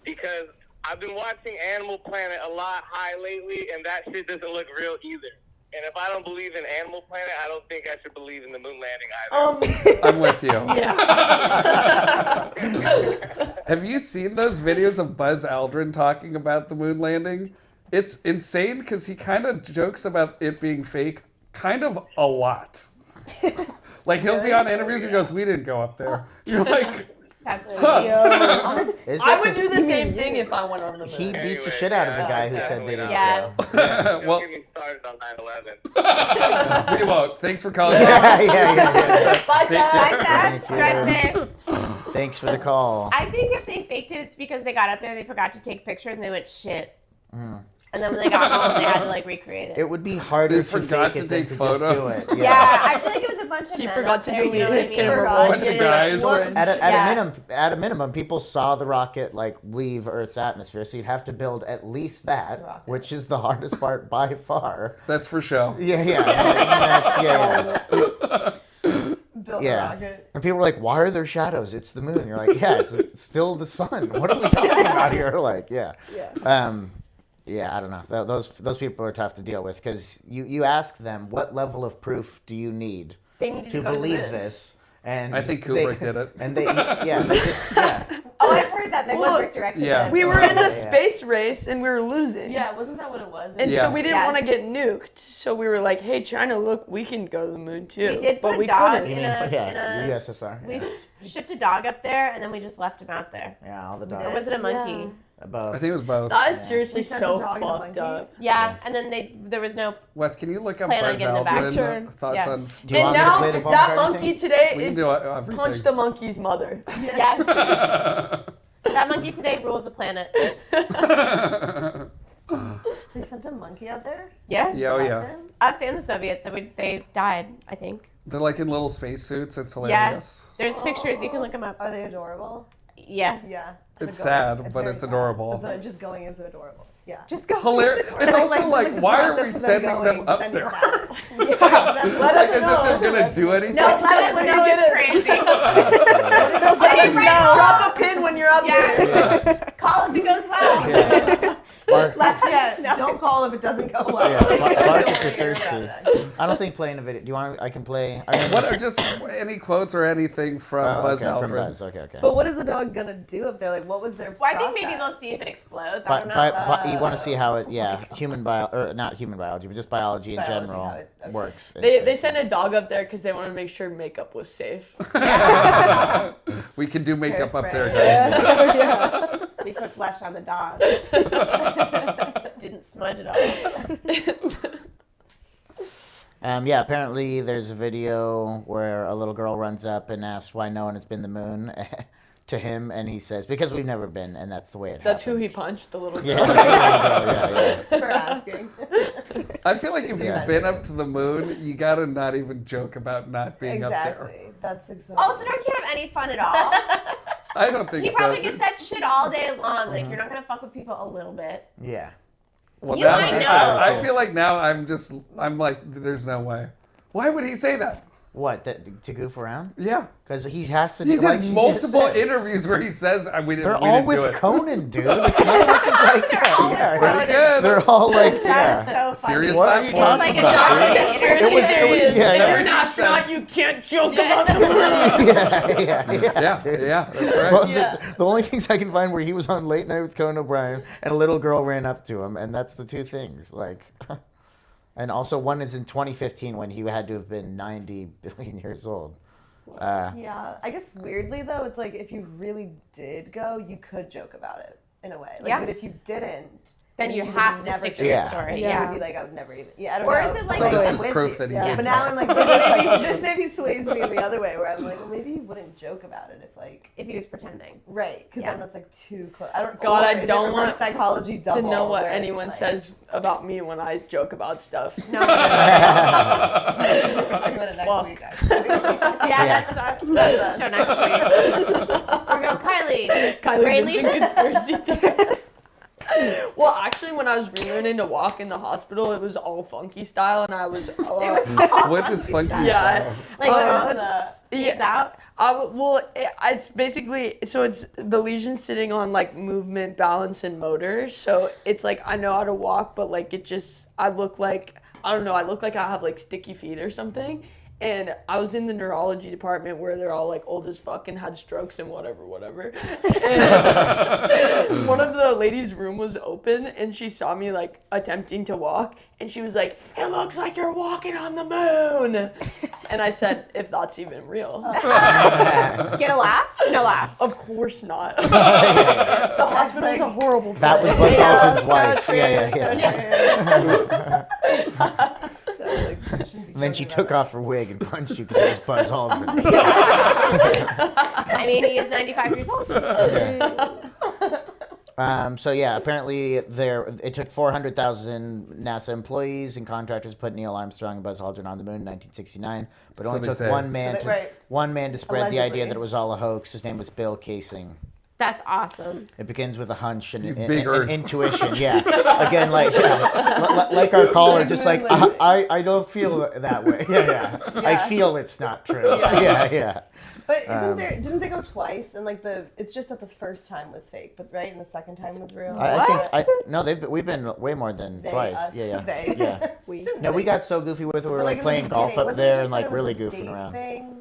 because I've been watching Animal Planet a lot high lately, and that shit doesn't look real either. And if I don't believe in Animal Planet, I don't think I should believe in the moon landing either. I'm with you. Yeah. Have you seen those videos of Buzz Aldrin talking about the moon landing? It's insane because he kind of jokes about it being fake kind of a lot. Like he'll be on interviews and goes, "We didn't go up there." You're like, That's huh. funny. Is I it would do the 'cause same thing if I went on the moon. He beat the Anyway, shit out of the yeah, guy who said they didn't Yeah. go. Don't Well, get me started on 9/11. we won't. Thanks for calling. yeah. Bye, Seth. Bye, Seth. Thank you. Drive safe. Thanks for the call. I think if they faked it, it's because they got up there, they forgot to take pictures, and they went shit. And then when they got home, they had to like recreate it. It would be harder They to forgot fake to it than take to photos. just do it. Yeah, I feel like it was a bunch of He men forgot up to there, delete you know what his I mean? camera Forgot Bunch to- of guys. Whoops. At Yeah. a minimum, people saw the rocket like leave Earth's atmosphere, so you'd have to build at least that, Rocket. which is the hardest part by far. That's for show. Yeah. That's, yeah. Built Yeah. a rocket. And people were like, "Why are there shadows? It's the moon." You're like, "Yeah, it's still the sun. What are we talking about here?" Like, yeah. Yeah, I don't know. Those people are tough to deal with because you ask them, what level of proof do you need They needed to go the believe moon. this? And I think they- Kubrick did it. And they just Oh, I've heard that. They Well, Kubrick directed yeah. it. We were in the Yeah. space race and we were losing. Yeah, wasn't that what it was? And Yeah. so we didn't want to Yes. get nuked. So we were like, hey, China, look, we can go to the moon too. We did put but a we dog couldn't. you in mean, a- yeah, in a- USSR. We Yeah. shipped a dog up there, and then we just left him out there. Yeah, all the Or dogs was it a monkey? above. I think it was both. That is seriously We sent so the dog and the fucked monkey. up. Yeah, and then there was no. Wes, can you look up Plan on Buzz giving the back Aldrin? turn. Thoughts Yeah. on? Do you And want me to now play the ball that card monkey thing? today We can is do everything. punched the monkey's mother. Yes. That monkey today rules the planet. They sent a monkey out there? Yeah. Yeah, oh yeah. Us and the Soviets, they died, I think. They're like in little spacesuits. It's hilarious. There's pictures. You can look them up. Are they adorable? Yeah. Yeah. It's The sad, but very it's sad. adorable. But just going is adorable. Yeah. Just go. Hilarious. It's also like, the why are we process of sending going, them up then there? you're sad. Yeah, Let Like, us as if know. they're gonna do anything. No, let us when know you get it's it. crazy. Drop a pin when you're up there. Yeah. Call if it goes well. Yeah, don't call if it doesn't go well. Yeah, bark if you're thirsty. I don't think playing a video. Do you want? I can play. I mean, What are just any quotes or anything from Buzz okay, Aldrin? from Buzz. Okay. But what is the dog gonna do up there? Like, what was their? Well, I think maybe process? they'll see if it explodes. I don't know. But you want to see how it, not human biology, but just biology in Biology, general how it- okay. works. in They space. sent a dog up there because they want to make sure makeup was safe. We can do makeup up there, Hairspray. guys. We put flesh on the dog. Didn't smudge it all. Yeah, apparently there's a video where a little girl runs up and asks why no one has been to the moon to him, and he says, because we've never been, and that's the way it That's who happened. he punched, the little girl. Yeah, that's the little girl, yeah. For asking. I feel like if Yeah. you've been up to the moon, you gotta not even joke about not being up there. Exactly. That's exactly. Oh, so now you can't have any fun at all. I don't think He so. probably gets that shit all day long. Like, you're not gonna fuck with people a little bit. Yeah. Well, You now might see, know. I feel like now I'm like, there's no way. Why would he say that? What, to goof around? Yeah. Because he has to He do like has you just multiple said. interviews where he says, we didn't, They're we all didn't with do it. Conan, dude. It's not this is like yeah. Pretty good. They're all like That's yeah. so funny. Serious What are you platform. It's like a about job it. conspiracy was- theory. yeah, If yeah. you're an astronaut, you can't joke about the Yeah, yeah, that's right. Well, the only things I can find where he was on Late Night with Conan O'Brien and a little girl ran up to him, and that's the two things. Like, and also one is in 2015 when he had to have been 90 billion years old. Yeah, I guess weirdly though, it's like if you really did go, you could joke about it in a way. Like, Yeah. But if you didn't, Then you would have to never stick to joke your Yeah. story. Yeah, Yeah. I'd be like, I would never even. Yeah, I don't Or know. is it like- So this I'm is with proof you. that he Yeah, did. but now I'm like, this maybe sways me in the other way, where I'm like, well, maybe he wouldn't joke about it if like, If he was pretending. right? Because Yeah. then that's like too close. I don't. God, or I is it don't reverse want psychology to double, know what where it's anyone like- says about me when I joke about stuff. No. We're talking about it next Fuck. week. Actually. Yeah, that's show next week. We're going, Kylie. Kylie Brain Vincent lesion? conspiracy theory. Well, actually, when I was relearning to walk in the hospital, it was all funky style, and I was. What is funky Yeah. style? Like, Uh, the knees out. It's basically so it's the lesion sitting on like movement, balance, and motor. So it's like I know how to walk, but like I look like I look like I have like sticky feet or something. And I was in the neurology department where they're all like old as fuck and had strokes and whatever. And one of the ladies' room was open and she saw me like attempting to walk and she was like, "It looks like you're walking on the moon." And I said, "If that's even real." Get a laugh? No laugh. Of course not. The hospital's a horrible place. That was Buzz Aldrin's wife. true, Yeah. So, like, And then she took off her wig and punched you because it was Buzz Aldrin. I mean, he is 95 years old. So yeah, apparently it took 400,000 NASA employees and contractors to put Neil Armstrong and Buzz Aldrin on the moon in 1969, but it So only they took say. one man Right. to spread the idea Allegedly. that it was all a hoax. His name was Bill Casing. That's awesome. It begins with a hunch and, He's and- big and Earth. intuition. Yeah, again, like our caller, just like I don't feel that way. Yeah. I feel it's not true. Yeah. But didn't they go twice? And like it's just that the first time was fake, but right, and the second time was real. I think no, we've been way more than They, twice. us, Yeah. they. Yeah. No, we got so goofy with it. We were But, like in the playing golf beginning, up wasn't it there just and that like it was really a goofing date around. thing?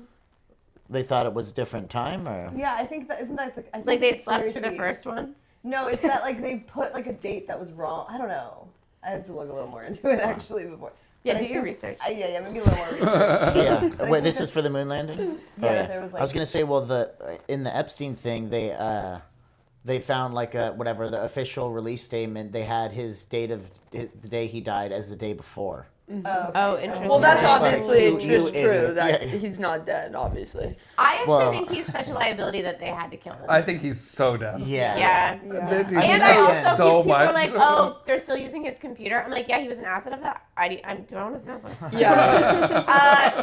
They thought it was a different time, or Yeah, I think that isn't that the, I think Like they slept through the conspiracy- first one. No, it's that like they put like a date that was wrong. I don't know. I have to look a little more into it actually before. Yeah, But I do your think- research. Yeah, maybe a little more research. yeah. I Wait, think this that- is for the moon landing. Yeah, there was, I was like- gonna say, well, in the Epstein thing, they found like the official release statement. They had his date of the day he died as the day before. Oh, interesting. Well, that's Just like, obviously you just true idiot. that Yeah. he's not dead, obviously. I actually Well- think he's such a liability that they had to kill him. I think he's so dead. Yeah. They do And I that also so people much. were like, "Oh, they're still using his computer." I'm like, "Yeah, he was an asset of that." I don't want to sound like. Yeah.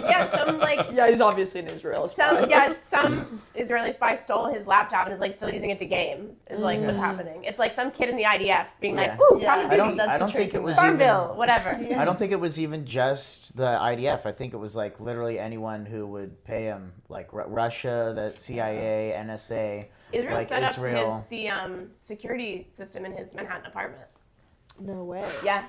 Yeah, some like Yeah, he's obviously in Israel. some Israeli spy stole his laptop and is like still using it to game. Is like what's happening. It's like some kid in the IDF being like, Yeah. "Ooh, Call of Yeah. Duty, I don't think it was even. Farmville, whatever." I don't think it was even just the IDF. I think it was like literally anyone who would pay him, like Russia, the CIA, NSA. Israel like set up Israel. the security system in his Manhattan apartment. No way. Yeah.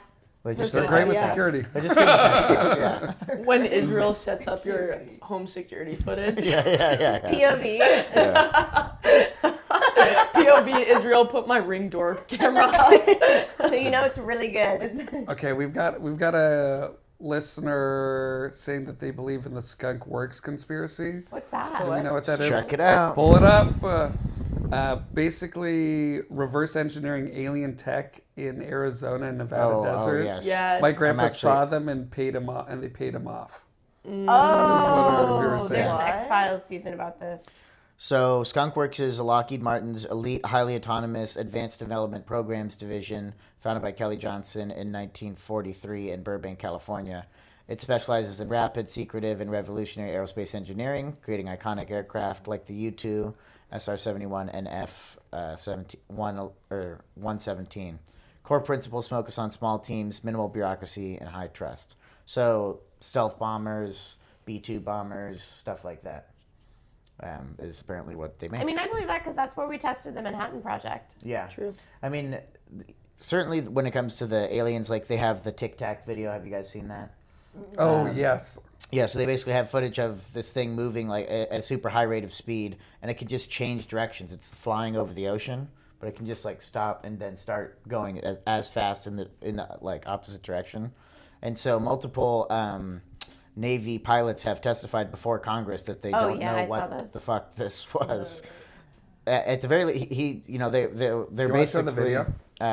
They just They're did great that with stuff. security. They just did that stuff. Yeah. When Israel sets up your home security footage. Yeah. POV. POV Israel put my Ring door camera up. So you know it's really good. Okay, we've got a listener saying that they believe in the Skunk Works conspiracy. What's that? Do we know what that is? Check it out. Pull it up. Basically, reverse engineering alien tech in Arizona and Nevada desert. Oh, yes. Yes. My grandpa actually- saw them and paid him off, and they paid him off. Oh, we were there's saying. an X-Files season about this. So Skunkworks is Lockheed Martin's elite, highly autonomous advanced development programs division, founded by Kelly Johnson in 1943 in Burbank, California. It specializes in rapid, secretive, and revolutionary aerospace engineering, creating iconic aircraft like the U-2, SR-71, and F-117. Core principles focus on small teams, minimal bureaucracy, and high trust. So stealth bombers, B-2 bombers, stuff like that. Is apparently what they make. I mean, I believe that because that's where we tested the Manhattan Project. Yeah. True. I mean, certainly when it comes to the aliens, like they have the Tic Tac video. Have you guys seen that? Oh yes. Yeah, so they basically have footage of this thing moving like at a super high rate of speed, and it can just change directions. It's flying over the ocean, but it can just like stop and then start going as fast in the like opposite direction. And so multiple Navy pilots have testified before Congress that they don't know I saw what this. the fuck this was. At the very least, they're You wanna show basically the video?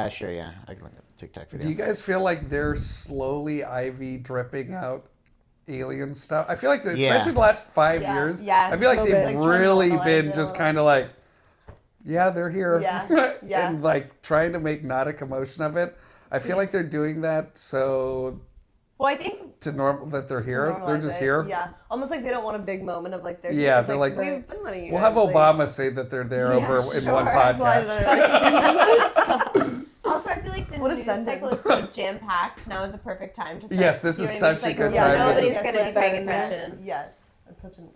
Sure, yeah, I can look at the TikTok video. Do you guys feel like they're slowly IV dripping out alien stuff? I feel like, especially the last 5 years, Yeah. I feel like A they've little bit. Like, trying to really normalize been it just all. kind of like, yeah, they're here. Yeah. Yeah. And like trying to make not a commotion of it. I feel like they're doing that so Well, I think that they're here. They're Normalize just it. here. Yeah. Almost like they don't want a big moment of like they're Yeah, It's they're like, we've been letting you We'll guys, have like- Obama say that they're there over in one podcast. also I feel like the What a news sentence. cycle is so jam packed. Now is a perfect time to. Start, Yes, this you is know what I mean? such a It's good like, time to Nobody's just- gonna be paying attention. Yes. It's such an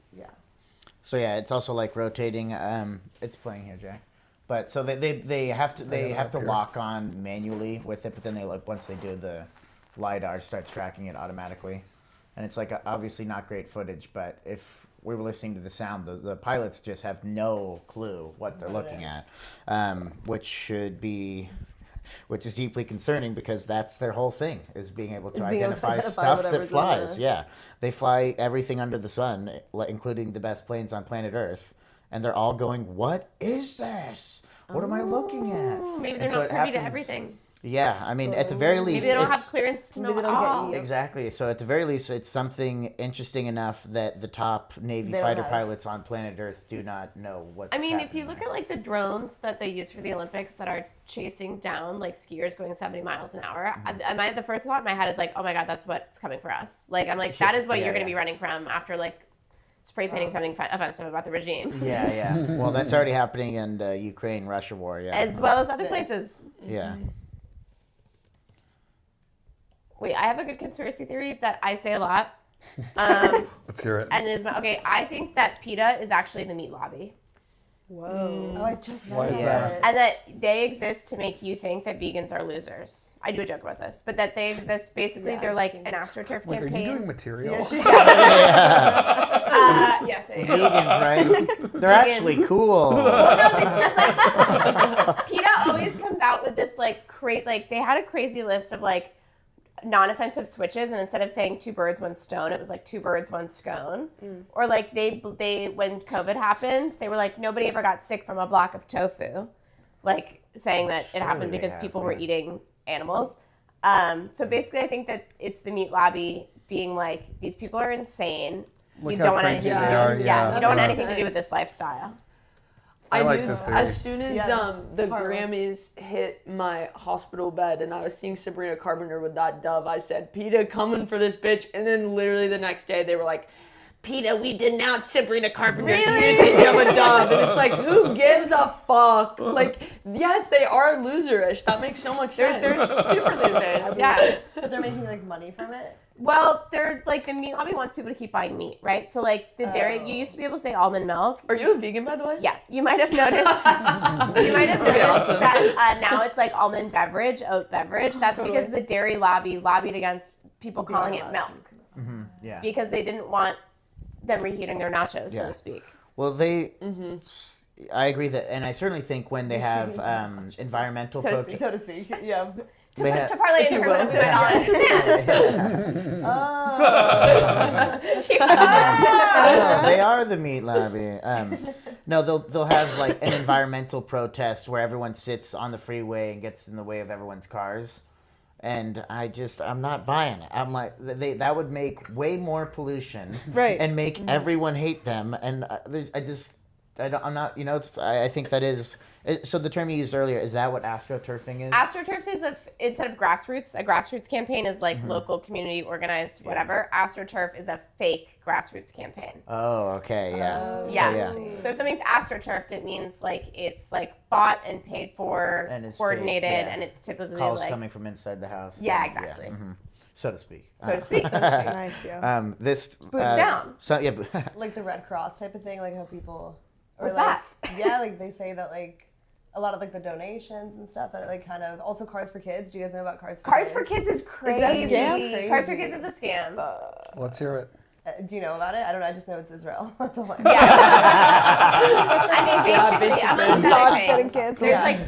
So yeah, it's also like rotating. It's playing here, Jack. But so they have to here. lock on manually with it, but then they like once they do, the LiDAR starts tracking it automatically, and it's like obviously not great footage. But if we were listening to the sound, the pilots just have no clue what they're looking at, which is deeply concerning because that's their whole thing, is being able to being able to identify identify stuff that whatever's in flies. the- Yeah, they fly everything under the sun, including the best planes on planet Earth, and they're all going, "What is this? What am I looking at?" Maybe And they're so not it privy to happens- everything. Yeah, I mean, at the very least, Maybe they don't have it's- clearance to Maybe know they at don't get all. you. Exactly. So at the very least, it's something interesting enough that the top Navy They don't fighter have. pilots on planet Earth do not know what's I mean, if you happening look there. at like the drones that they use for the Olympics that are chasing down like skiers going 70 miles an hour, the first thought in my head is like, oh my god, that's what's coming for us. Like I'm like, that is what Yeah, you're going to yeah. be running from after like spray painting something offensive about the regime, Yeah. Well, that's already happening in the Ukraine-Russia war. Yeah. as well as other places. Yeah. Wait, I have a good conspiracy theory that I say a lot, Let's hear it. and it is okay. I think that PETA is actually the meat lobby. Oh, I just Why is read that? it. And that they exist to make you think that vegans are losers. I do a joke about this, but that they exist basically, Yeah, they're I've like seen an AstroTurf Like, are you campaign. doing material? Yes, I am. Vegans, right? They're actually cool. Well, no, it's just like PETA always comes out with this like they had a crazy list of like non-offensive switches, and instead of saying 2 birds, 1 stone, it was like 2 birds, 1 scone. Or like they when COVID happened, they were like nobody ever got sick from a block of tofu, like saying that it happened because yeah, people were eating animals. So basically, I think that it's the meat lobby being like, these people are insane. Look you how don't want crazy anything. they are. Yeah, you don't want That anything to makes do with sense. this lifestyle. I like knew this theory. as soon as Yes. the Horrible. Grammys hit my hospital bed and I was seeing Sabrina Carpenter with that dove, I said, PETA coming for this bitch. And then literally the next day they were like, PETA, we denounce Sabrina Carpenter's usage of a dove. And it's like, who gives a fuck? Like, yes, they are loserish. That makes so much sense. They're super losers. Yeah. But they're making like money from it. Well, they're like the meat lobby wants people to keep buying meat, right? So like the dairy, you used to be able to say almond milk. Are you a vegan, by the way? Yeah, you might have noticed. awesome. That now it's like almond beverage, oat beverage. That's because the dairy lobby lobbied against people calling it milk Yeah. because they didn't want them reheating their nachos, so Yeah. to speak. Well, I agree that, and I certainly think when they have environmental So to protests, speak. So to speak. Yeah. they have, To parlay in you terms will. of who I understand. they are the meat lobby. No, they'll have like an environmental protest where everyone sits on the freeway and gets in the way of everyone's cars. And I'm not buying it. I'm like, that would make way more pollution, Right. And make everyone hate them. And I'm not, I think that is. So the term you used earlier, is that what astroturfing is? AstroTurf is instead of grassroots, a grassroots campaign is like local community organized, whatever. AstroTurf is a fake grassroots campaign. Oh, okay, yeah. Yeah. So, yeah. So if something's astroturfed, it means like it's like bought and paid for, And it's coordinated, fake, yeah. and it's typically Calls like coming from inside the house. Yeah, exactly. So to speak. so to speak. Nice, yeah. This Boots down. So yeah, Like the Red Cross type of thing, like how people or What's like that? yeah, like they say that like a lot of like the donations and stuff that it like kind of also Cars for Kids. Do you guys know about Cars for Cars Kids? for Kids is crazy. that a scam? Cars for Kids is a scam. Let's hear it. Do you know about it? I don't know. I just know it's Israel. That's all I know. I mean, basically, amongst God's other getting things, canceled. there's like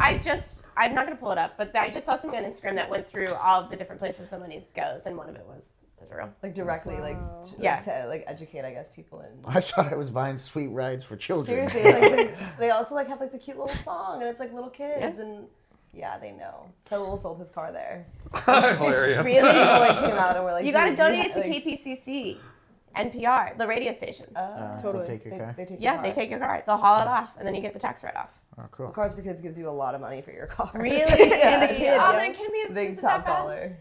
I'm not gonna pull it up, but I just saw something on Instagram that went through all of the different places the money goes, and one of it was Israel. Like directly, like Yeah. to like educate, I guess, people in. I thought I was buying sweet rides for children. Seriously, like they also like have like the cute little song, and it's like little kids, and yeah, they know. Saul sold his car there. Hilarious. Really? People like came out and were like, You gotta "Dude, donate it to like, KPCC, NPR, the radio station. Totally. Take your car. They take your Yeah, car. they take your car. They'll haul it off, and then you get the tax write-off. Oh, cool. Cars for Kids gives you a lot of money for your car. Really? Yeah, And a kid. Oh, they're kidding me. Big Is it top that bad? dollar.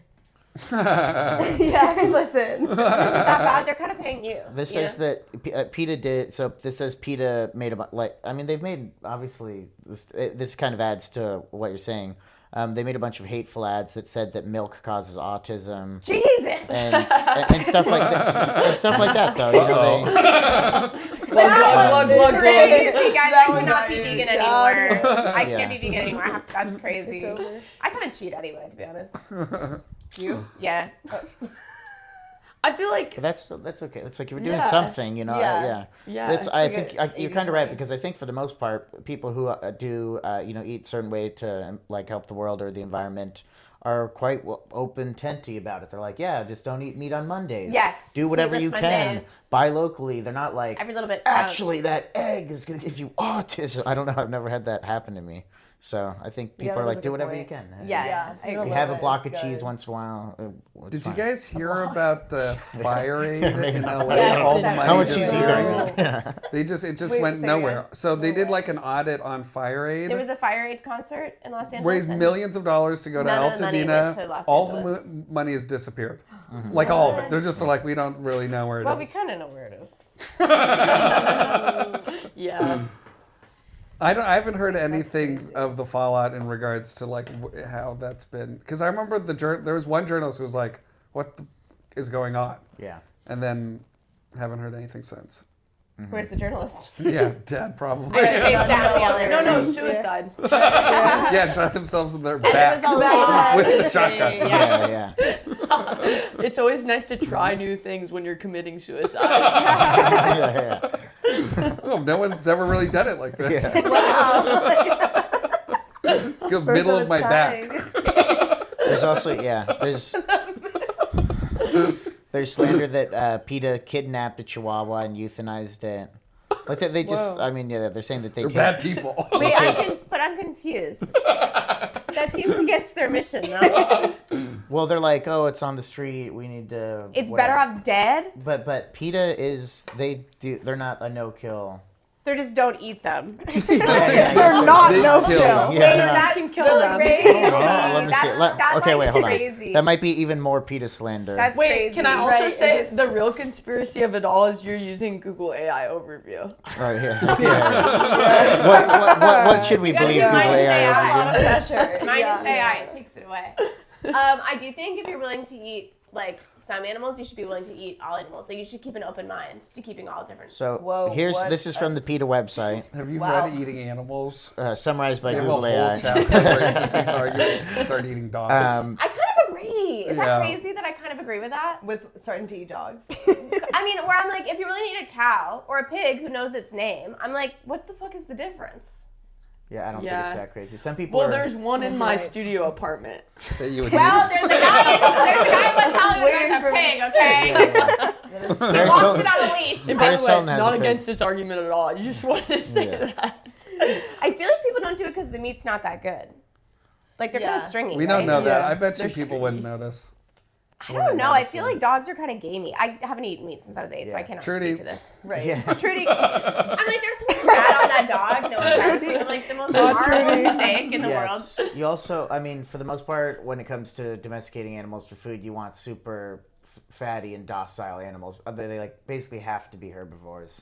Yeah, listen. Is it that bad? They're kind of paying you. This you says know? that PETA did. So this says PETA made about they've made obviously this kind of adds to what you're saying. They made a bunch of hateful ads that said that milk causes autism Jesus. and stuff like that. And stuff like that, though. You know, Plug. Crazy, guys. I one cannot got be you. vegan anymore. I Yeah. can't be vegan anymore. That's crazy. It's over. I kind of cheat anyway, to be honest. You? Yeah. I feel like But that's okay. It's like if you're doing Yeah. something, you know. Yeah. Yeah. That's, I Like think a you're kind of right 80-20. because I think for the most part, people who do eat a certain way to like help the world or the environment are quite open, tenty about it. They're like, yeah, just don't eat meat on Mondays. Yes, Do whatever meatless you can. Mondays. Buy locally. They're not like Every little bit counts. actually that egg is gonna give you autism. I don't know. I've never had that happen to me. So I think people that are was like, a do good whatever point. you can. Yeah. I You agree. have a block of It's cheese good. once in a while. It's Did you fine. guys hear about the fire aid in LA? Yes, All the that money How much just cheese do you guys eat? They just it just Wait, went say nowhere. again. So they No did way. like an audit on fire aid. There was a Fire Aid concert in Los Angeles. Raised and millions of dollars to go to None of the money Altadena. went to Los All the Angeles. money has disappeared. Like all of it. They're just like we don't really know where it is. Well, we kind of know where it is. yeah. I haven't heard anything of the fallout in regards to like how that's been. Because I remember there was one journalist who was like, "What is going on?" Yeah. And then haven't heard anything since. Where's the journalist? Yeah, dead probably. Face down in the elevator. No, suicide. Yeah, shot themselves in their And it back was a long with the shotgun. Yeah. Yeah. It's always nice to try new things when you're committing suicide. Yeah. Oh, no one's ever really done it like this. It's the First middle of of my its back. kind. There's also there's slander that PETA kidnapped a Chihuahua and euthanized it. Like they just, Whoa. I mean, yeah, they're saying that they They're take. bad people. Wait, I'm confused. That seems against their mission, though. Well, they're like, oh, it's on the street. We need to. It's whatever. better off dead. But PETA is they're not a no kill. They just don't eat them. They're not They no kill kill. them. Yeah, Wait, they're not. that's Can kill really them. crazy. Let me see. That's Okay, like wait, hold crazy. on. That might be even more PETA slander. That's Wait, crazy. can I also Right. say the real conspiracy of it all is you're using Google AI overview? Oh yeah. What should we believe do Google minus AI AI. over? A lot of pressure. Minus AI, it takes it away. I do think if you're willing to eat like some animals, you should be willing to eat all animals. Like you should keep an open mind to keeping all different. So Whoa, this is from the PETA website, Have you Wow. read Eating Animals? summarized by They have a Google whole AI. chapter where it just makes arguments to start eating dogs. I kind of agree. Is Yeah. that crazy that I kind of agree with that? With starting to eat dogs. I mean, where I'm like, if you're willing to eat a cow or a pig who knows its name, I'm like, what the fuck is the difference? Yeah, I don't think Yeah. it's that crazy. Some people Well, are. there's one in my studio apartment. that you would Well, eat. there's a guy in West Hollywood who has a pig, okay? There's Walks so- it on a leash. And by the way, Someone has not a pig. against this argument at all. You just wanted to say Yeah. that. I feel like people don't do it because the meat's not that good. Like they're kind Yeah. of stringy. We don't right? know that. Yeah. I bet you They're people wouldn't notice. I don't know. I feel like dogs are kind of gamey. I haven't eaten meat since I was 8, so I Yeah. cannot Trudy. speak to this. Right. Yeah. Trudy, I'm like, there's something bad on that dog. No offense. I'm like the most horrible steak in the world. Yes. You also, I mean, for the most part, when it comes to domesticating animals for food, you want super fatty and docile animals. They like basically have to be herbivores.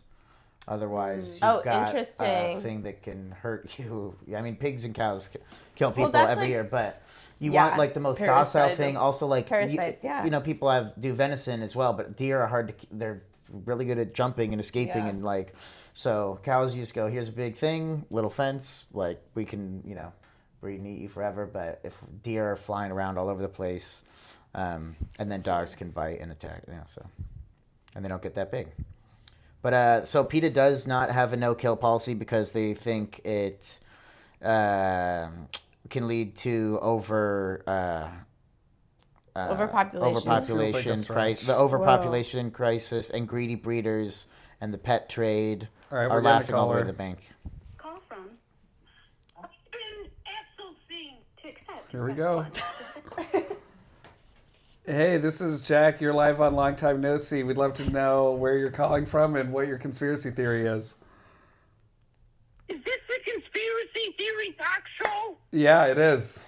Otherwise, you've Oh, got interesting. a thing that can hurt you. I mean, pigs and cows kill people that's every like- year, but you Yeah. want like the most Parasite docile them. thing. Also, like Parasites, yeah. You know, people do venison as well, but deer are hard to. They're really good at jumping and escaping, Yeah. and like, so cows you just go, here's a big thing, little fence, like we can, breed and eat you forever. But if deer are flying around all over the place, and then dogs can bite and attack, so, and they don't get that big. But so PETA does not have a no-kill policy because they think it can lead to Overpopulation. This feels like a overpopulation stretch. the overpopulation crisis and greedy breeders and the pet trade All right, are we're getting a laughing all over caller. the bank. Call from Austin SLC to accept. Here we go. Hey, this is Jack. You're live on Long Time No See. We'd love to know where you're calling from and what your conspiracy theory is. Is this the conspiracy theory talk show? Yeah, it is.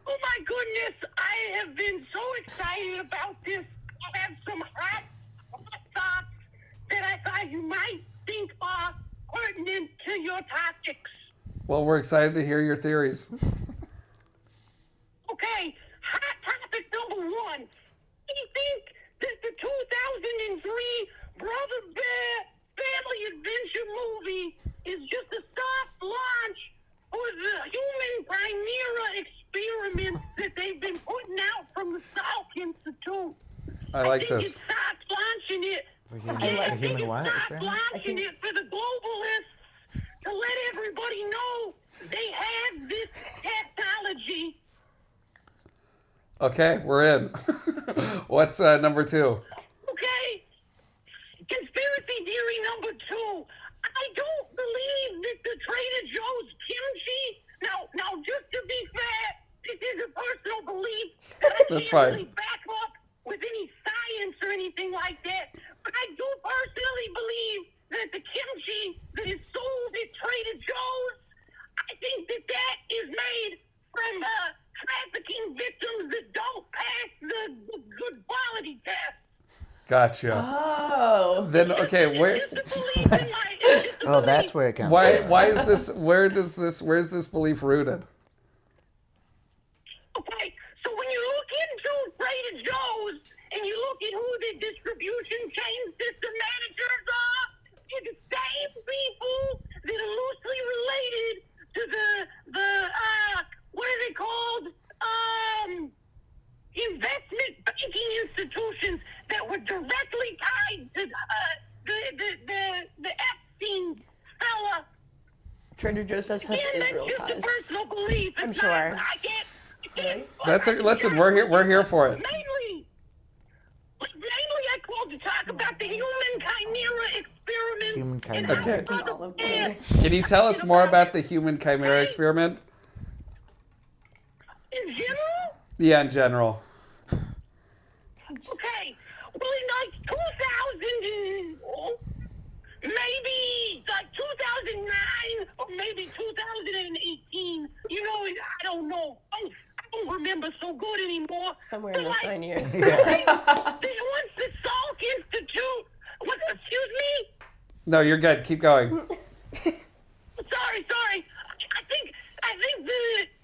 Oh my goodness, I have been so excited about this. I have some hot thoughts that I thought you might think are pertinent to your topics. Well, we're excited to hear your theories. Okay, hot topic number one. Do you think that the 2003 Brother Bear Family Adventure movie is just a soft launch for the human chimera experiment that they've been putting out from the Salk Institute? I like think this. it's soft launching it. The human- I the think human it's what soft experiment? launching it for the globalists to let everybody know they have this technology. Okay, we're in. What's number two? Okay. Conspiracy theory number two. I don't believe that the Trader Joe's kimchi. Now, just to be fair, this is a personal belief that I That's can't fine. really back up with any science or anything like that. But I do personally believe that the kimchi that is sold at Trader Joe's, I think that is made from trafficking victims that don't pass the good quality test. Gotcha. Oh. Then okay, where? It's just a belief in my- it's just a Oh, that's belief. where it comes Why? from. Why is this? Where's this belief rooted? Okay, so when you look into Trader Joe's and you look at who the distribution chain system managers are, they're the same people that are loosely related to the what are they called? Investment banking institutions that were directly tied to the Epstein fella. Trader Joe's has Again, that's Israel just a ties. personal belief. I'm It's sure. not- I can't. That's listen. We're here for it. Mainly, I called to talk about the human chimera experiment. Human and chimera. how Okay. Brother Olive Bear- oil. Can you tell us more about the human chimera experiment? general? Yeah, in general. Okay. Well, in like 2000, maybe like 2009 or maybe 2018. You know, I don't know. I don't remember so good anymore. Somewhere in those 9 years. There was the Salk Institute. What? Excuse me? No, you're good. Keep going. Sorry. I think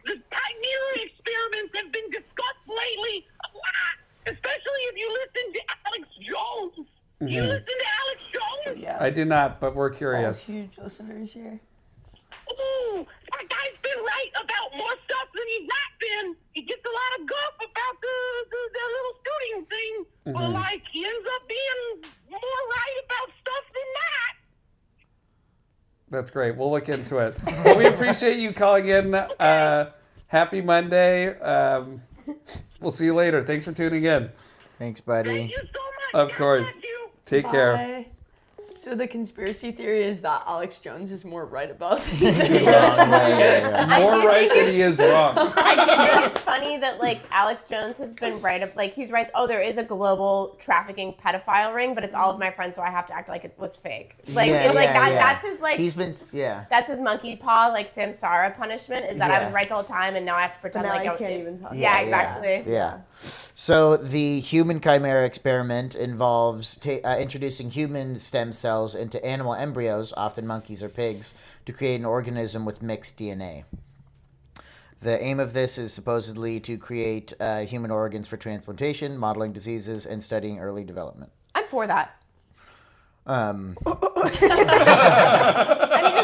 the pioneer experiments have been discussed lately a lot, especially if you listen to Alex Jones. You listen to Alex Jones? Yeah. I do not, but we're All curious. huge listeners here. Ooh, that guy's been right about more stuff than he's not been. He gets a lot of guff about the little shooting thing, but like he ends up being more right about stuff than that. That's great. We'll look into it. Well, we appreciate you calling in. Happy Monday. We'll see you later. Thanks for tuning in. Thanks, buddy. Thank you so much. Of God course. bless you. Take care. Bye. So the conspiracy theory is that Alex Jones is more right about things. More do right think than he is wrong. I do think it's funny that like Alex Jones has been right up like he's right. Oh, there is a global trafficking pedophile ring, but it's all of my friends, so I have to act like it was fake. Like it's like that. That's his like. He's been That's his monkey paw like Samsara punishment. Is that I was right the whole time, and now I have to pretend Now like I can't even talk. Yeah, exactly. Yeah. So the human chimera experiment involves introducing human stem cells into animal embryos, often monkeys or pigs, to create an organism with mixed DNA. The aim of this is supposedly to create human organs for transplantation, modeling diseases, and studying early development. I'm for that. I Um, mean, does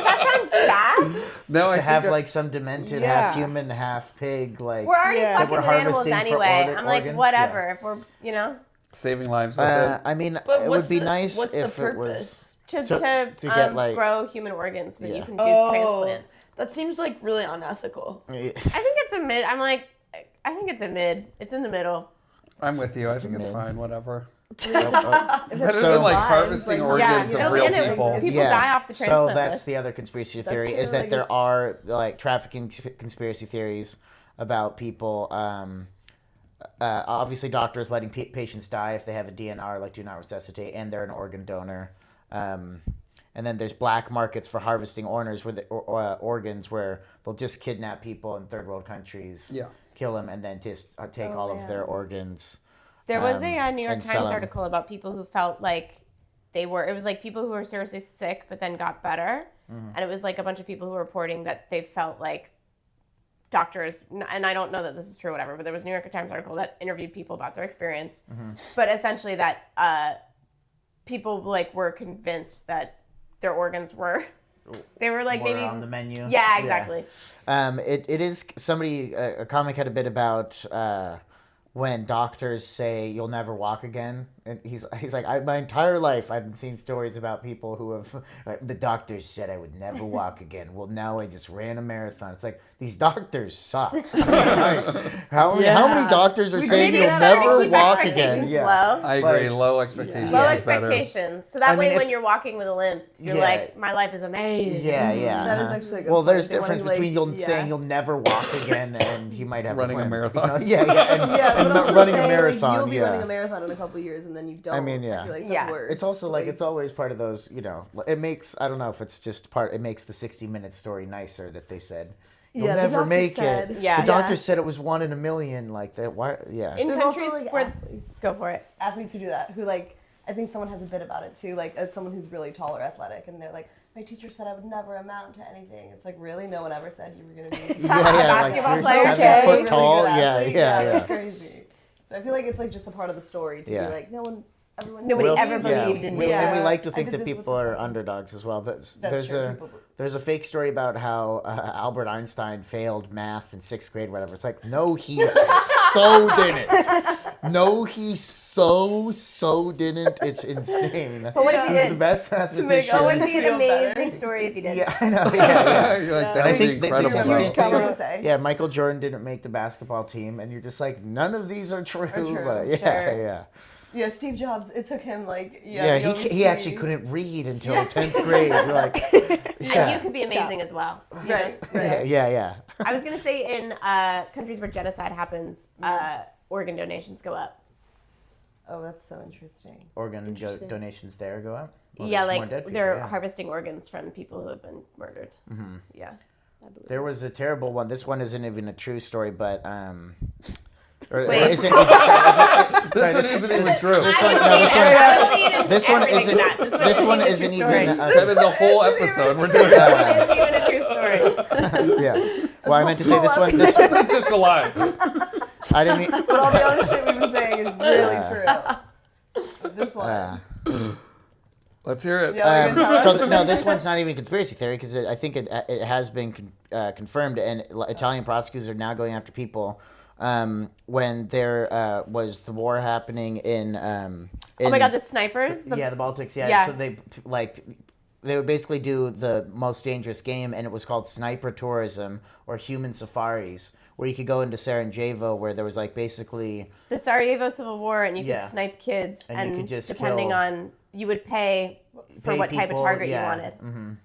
that sound bad? No, I to have think like some demented, Yeah. half human, half pig, like We're already Yeah. fucking We're with animals harvesting for anyway. I'm like, organs, whatever. yeah. If we're, you know, saving lives with it. I mean, But it what's would be the- nice what's the if it was purpose? to get, like- grow human organs that Yeah. you can do transplants. That seems like really unethical. I think it's a mid. I think it's a mid. It's in the middle. I'm with you. I think it's mid. fine. Whatever. So- Better than like harvesting organs yeah, of real and people. people die off the So transplant that's list. the other conspiracy That's theory kind is of that like there are like trafficking conspiracy theories about people. Obviously, doctors letting patients die if they have a DNR, like do not resuscitate, and they're an organ donor. And then there's black markets for harvesting organs where they'll just kidnap people in third world countries, Yeah. kill them, and then just take all of their organs. There was a New York and sell Times 'em. article about people who felt like it was like people who were seriously sick but then got better. Mm-hmm. And it was like a bunch of people who were reporting that they felt like doctors, and I don't know that this is true or whatever, but there was a New York Times article that interviewed people about their experience. Mm-hmm. But essentially that people like were convinced that their organs were, they were like More maybe on the menu. Yeah, exactly. It is somebody. A comic had a bit about when doctors say you'll never walk again, and he's like, my entire life I've seen stories about people who have the doctors said I would never walk again. Well, now I just ran a marathon. It's like these doctors suck. how many doctors are saying Maybe you'll it's better to never keep walk again? expectations Yeah. low. I agree. Low expectations Low is better. expectations. So that I way mean, when if- you're walking with a limp, you're Yeah. like, my life is amazing. Yeah, yeah. That is uh-huh. actually a good Well, point. there's They wanna, difference like- between yeah. saying you'll never walk again and you might have Running a limp, marathon. You know? Yeah, Yeah, and but not also running a saying, marathon. Like, you'll be yeah. running a marathon in a couple years and then you don't. I mean, yeah. I feel like that's Yeah. worse. It's also like it's always part of those, you know. It makes I don't know if it's just part. It makes the 60-minute story nicer that they said you'll Yeah, the never doctor make said- it. Yeah. The doctor Yeah. said it was 1 in a million. Like that. Why? Yeah. In There's also, countries like, where athletes. go for it. Athletes who do that, who like, I think someone has a bit about it too. Like, it's someone who's really tall or athletic, and they're like, my teacher said I would never amount to anything. It's like, really? No one ever said you were gonna be yeah, basketball like, player, you're okay. 7 foot really tall. good Yeah, athlete. yeah, yeah. That's crazy. So I feel like it's like just a part of the story to Yeah. be like, everyone. Nobody knows. ever believed in me. And we Yeah. like to I think did that this people with are the- underdogs as well. That's There's true. a People- there's a fake story about how Albert Einstein failed math in 6th grade, whatever. It's like, no, he so didn't. No, he so didn't. It's insane. But what if he He's did? the best mathematician. That would be an Feel amazing better. story if you did. Yeah, I know. Yeah. You're like, I that would be think that incredible. this is though. huge What were you cover. gonna say? Yeah, Michael Jordan didn't make the basketball team, and you're just like, none of these are true. true, But yeah, sure. yeah. Yeah, Steve Jobs. It took him like Yeah, you know, he actually Steve- couldn't read until 10th grade. You're like, I yeah. EU could be amazing as well. you know? Right. Yeah. I was gonna say in countries where genocide happens, organ donations go up. Oh, that's so interesting. Organ donations there go up. Well, Yeah, there's more dead like people, they're yeah. harvesting organs from people who have been murdered. Yeah. I believe There was a terrible one. This one isn't even a true story, but or Wait. is it, This one isn't even true. this one isn't. This one isn't even. That is a whole episode. We're doing that. It's even a true story. Yeah. Well, I meant to say this one. This It's just a lie. I didn't mean. But all the other shit we've been saying is really true. But this one. Let's hear it. Yeah, we can tell us. No, this one's not even conspiracy theory because I think it has been confirmed, and Italian prosecutors are now going after people when there was the war happening in. Oh my God, the snipers. the Baltics. Yeah. Yeah. So they would basically do the most dangerous game, and it was called sniper tourism or human safaris, where you could go into Sarajevo, where there was like basically The Sarajevo Civil War, and you Yeah. could snipe kids, And you could just depending kill- on, you would pay for pay what type of people, target yeah. you wanted.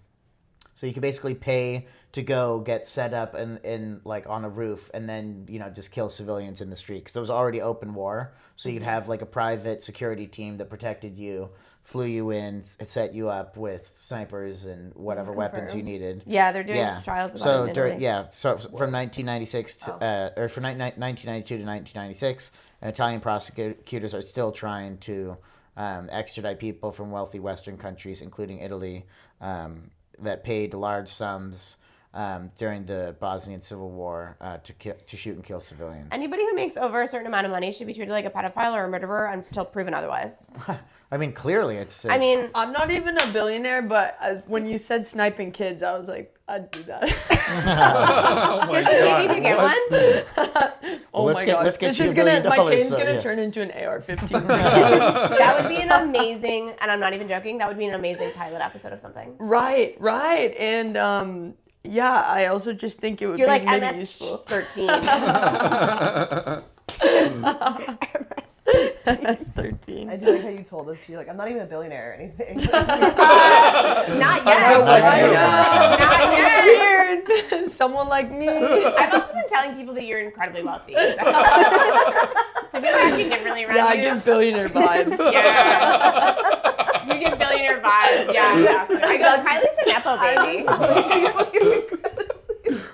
So you could basically pay to go get set up in like on a roof and then just kill civilians in the street because it was already open war. So you'd have like a private security team that protected you, flew you in, set you up with snipers and whatever weapons you needed. Yeah, they're doing trials about So it in Italy. so from 1996 to, or from 1992 to 1996, Italian prosecutors are still trying to extradite people from wealthy Western countries, including Italy, that paid large sums during the Bosnian Civil War to shoot and kill civilians. Anybody who makes over a certain amount of money should be treated like a pedophile or a murderer until proven otherwise. I mean, clearly it's. I mean, I'm not even a billionaire, but when you said sniping kids, I was like, I'd do that. just to see if you could get one. Oh let's my get- god, let's get this you is $1 gonna, billion, my cane's so, gonna yeah. turn into an AR-15. That would be an amazing, and I'm not even joking, that would be an amazing pilot episode of something. Right, and yeah, I also just think it would You're be like maybe useful. MS-13. MS-13. I do like how you told us to. You're like, I'm not even a billionaire or anything. Not yet. just like Not you. yet. It's weird. Someone like me. I've also been telling people that you're incredibly wealthy. So people are acting differently around Yeah, I you. give billionaire vibes. Yeah. You give billionaire vibes. Yeah. I go, Kylie's an Nepo baby.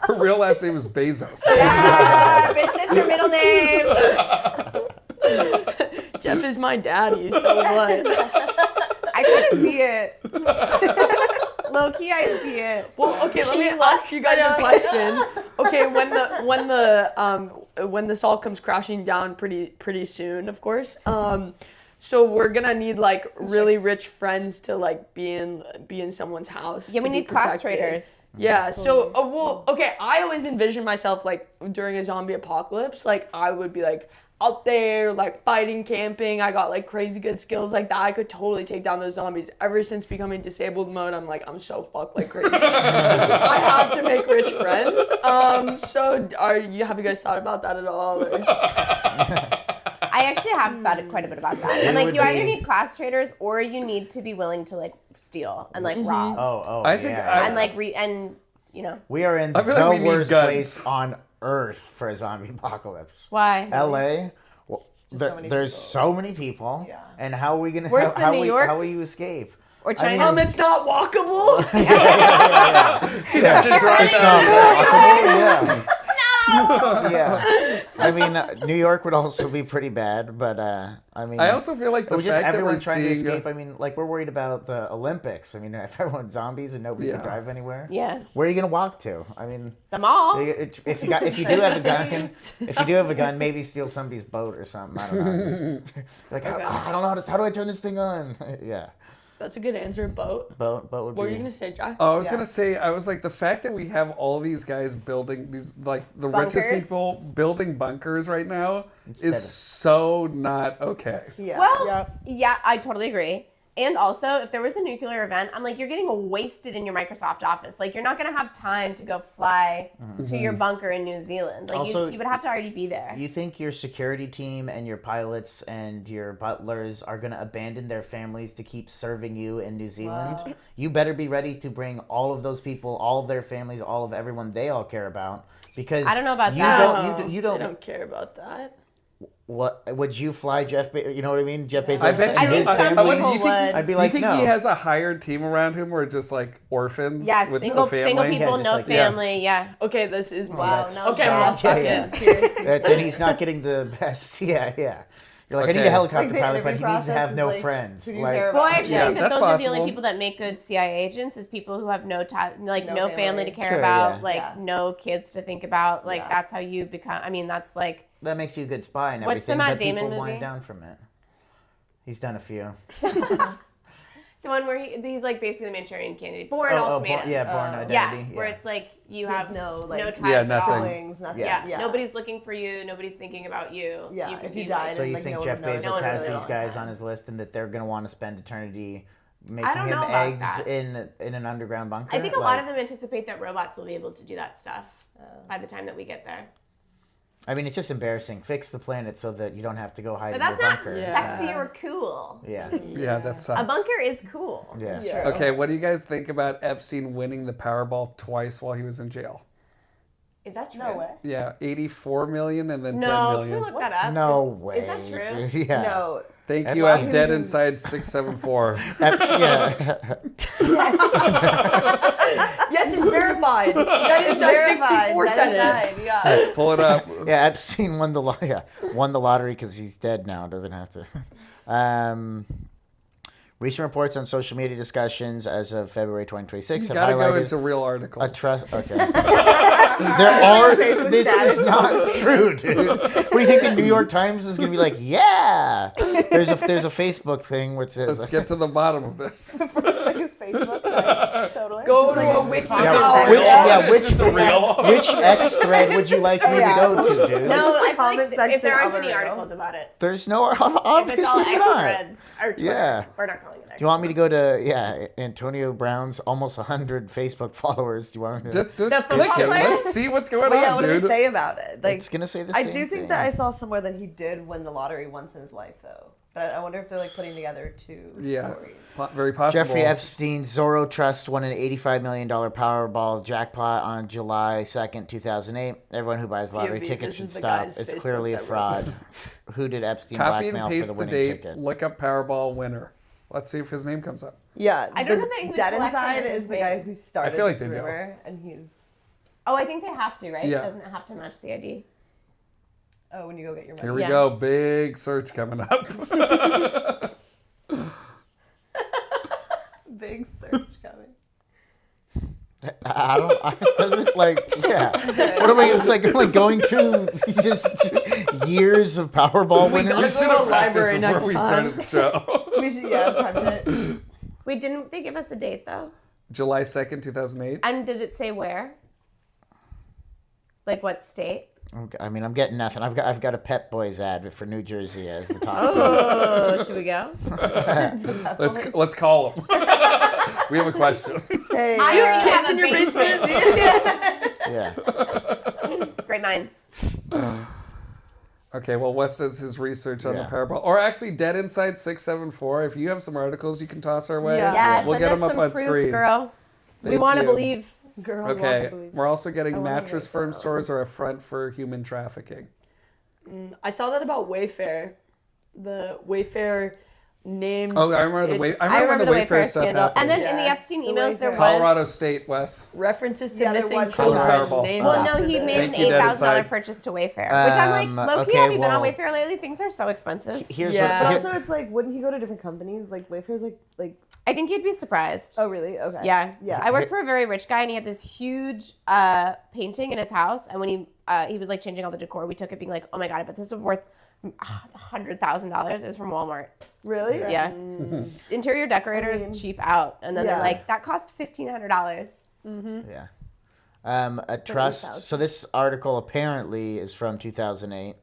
Her real last name is Bezos. Yeah. Vincent's her middle name. Jeff is my daddy, so what? I kind of see it. Low key, I see it. Well, okay, let me ask you guys a question. Okay, when this all comes crashing down pretty soon, of course. So we're gonna need like really rich friends to like be in someone's house. Yeah, we to be need class protected. traders. Yeah. So okay, I always envision myself like during a zombie apocalypse, like I would be like out there like fighting, camping. I got like crazy good skills like that. I could totally take down those zombies. Ever since becoming disabled mode, I'm like I'm so fucked like crazy. I have to make rich friends. So have you guys thought about that at all? Or? I actually have thought quite a bit about that. And like, you either need class traders or you need to be willing to like steal and like rob I think yeah. and like We are in I feel like we the need worst guns. place on earth for a zombie apocalypse. Why? LA. Well, so many there's people. so many people. Yeah. And how are we gonna? Worse how than New York? How will you escape? Or I mean, China? It's not walkable. It's not walkable. Yeah. Yeah. I mean, New York would also be pretty bad, but I mean, I also feel like the we're just fact that we're everyone's trying to seeing. escape. I mean, like we're worried about the Olympics. I mean, if everyone's zombies and nobody can Yeah. drive anywhere, Yeah. where are you gonna walk to? I mean, The mall. if you do have a gun, maybe steal somebody's boat or something. I don't know. Just, like I don't know how do I turn this thing on? Yeah, That's a good answer. Boat. boat would What be. were you gonna say, Jack? Oh, I was gonna say, I was like, the fact that we have all these guys building these, like the richest Bunkers? people building bunkers right now Instead is of- so not okay. Yeah. Well, yeah, I totally agree. And also, if there was a nuclear event, I'm like, you're getting wasted in your Microsoft office. Like, you're not going to have time to go fly to your bunker in New Zealand. Like, Also, you would have to already be there. You think your security team and your pilots and your butlers are going to abandon their families to keep serving you in New Zealand? Wow. You better be ready to bring all of those people, all of their families, all of everyone they all care about. Because I don't know about you that. Don't, you I don't. don't care about that. What would you fly, Jeff? You know what I mean? Jeff Bezos. I bet I and think his some family? people you think- would. I'd be Do you like, think no. he has a hired team around him, or just like orphans? Yeah, with single no family? people, Yeah, just no like- family. Yeah. Okay, this is Wow, that's- no. Okay, well, sad. fuck Yeah, it. yeah. Then he's not getting the best. Yeah. You're like, I need Okay. a helicopter Like, the pilot, but interview he needs to process have is no like, friends. who do you Like, care Well, I about? actually Yeah, think that that's those are the possible. only people that make good CIA agents is people who have no No family family. to care Sure, about, yeah. like Yeah. no kids to think about. Like Yeah. that's how you become. I mean, that's like that makes you a good spy and What's the everything, Matt but Damon people movie? wind down from it. He's done a few. the one where he's like basically the Manchurian Candidate, Born Ultimatum. Born Identity. Yeah, where it's like you There's have no, no like, ties Yeah, at nothing. all. siblings, nothing. Yeah. Nobody's looking for you. Nobody's thinking about you. Yeah, could if you be died like- So and, you like, think no one Jeff would know. Bezos No one has really these knows. guys on his list and that they're going to want to spend eternity making I don't him know about eggs that. in an underground bunker? I think a lot of them anticipate that robots will be able to do that stuff by the time that we get there. I mean, it's just embarrassing. Fix the planet so that you don't have to go hide But in that's your not bunker. sexy or cool. Yeah. Yeah, that sucks. A bunker is cool. Yeah. True. Okay, what do you guys think about Epstein winning the Powerball twice while he was in jail? Is that true? No way. Yeah, 84 million and then 10 No, can we million. look that up? No way. Is that true? Dude. Yeah. No. Thank Epstein you, I'm was dead in- inside 674. Yeah. Yes, it's verified. That is Verified. 64 Dead said it. inside, yeah. Pull it up. Yeah, Epstein won the lottery because he's dead now. Doesn't have to. Recent reports on social media discussions as of February 2026 You have gotta go highlighted into real articles. a trust. Okay. There are. Facebook This status. is not true, dude. What do you think the New York Times is gonna be like? Yeah. There's a Facebook thing where it says. Let's get to the bottom of this. First thing is Facebook. Nice. Totally. Go Just to like a wiki. comment Which section. which Is it real? which X thread would you like me to go to, dude? No, I feel comment like if there section aren't of a any reel. articles about it. There's no If it's all obviously X not. threads or Twitter, Yeah. we're not calling it X. Do you want me to go to Antonio Brown's almost 100 Facebook followers? Do you want me to? Just The click it. football player? Let's see what's going But yeah, on, what do dude. they say about it? Like, it's gonna say the I same do think thing. that I saw somewhere that he did win the lottery once in his life, though. But I wonder if they're like putting together two Yeah, stories. very possible. Jeffrey Epstein's Zorro Trust won an $85 million Powerball jackpot on July 2nd, 2008. Everyone who buys lottery POV, tickets this should is the stop. guy's It's Facebook clearly a that wrote fraud. Who did Epstein Copy and blackmail for paste the the winning date. ticket? Look up Powerball winner. Let's see if his name comes up. Yeah, I don't the know that he would Dead collect Inside under is his the guy name. who started feel like this they do. rumor, and he's Oh, I think they have to, right? Yeah. Doesn't it have to match the ID? when you go get your money. Here we Yeah. go. Big search coming up. Big search coming. It doesn't like, yeah. What am I, it's like, I'm like going through just years of Powerball we winners. should to have a library practiced before next we time. started the show. We should, punch it. Wait, didn't they give us a date though? July 2nd, 2008. And did it say where? Like what state? I mean, I'm getting nothing. I've got a Pep Boys ad for New Jersey as the top. Oh, should we go? Let's call him. We have a question. Hey, I Do you have already kids a in your basement? Yeah. Great minds. Okay, well, Wes does his research on Yeah. the Powerball. Or actually, Dead Inside 674. If you have some articles you can toss our way, Yeah. Yes, we'll send get us them up some on proof, screen. girl. We Thank want to you. believe. girl, want to Okay, believe. we're also getting wanna mattress make firm that. stores are a front for human trafficking. I saw that about Wayfair. The Wayfair named. Oh, I remember the its I remember the Wayfair stuff scandal. happened. And then in the Yeah. Epstein The emails, there Wayfair. was. Colorado State, Wes. references to Yeah, there missing was children Powerball. named Well, after no, he the- made an Thank you, Dead $8,000 Inside. purchase to Wayfair, which I'm like, low key, okay, have you been on well- Wayfair lately? Things are so expensive. Here's Yeah. But what. also, it's like, wouldn't he go to different companies? Like Wayfair's like. I think you'd be surprised. Oh, really? Okay. Yeah. Yeah. I worked for a very rich guy, and he had this huge painting in his house. And when he was like changing all the decor, we took it being like, oh my god, but this is worth $100,000. It was from Walmart. Really? Yeah. Interior decorators cheap out, and then Yeah. they're like, that cost $1,500. Yeah. A trust. So this article apparently is from 2008.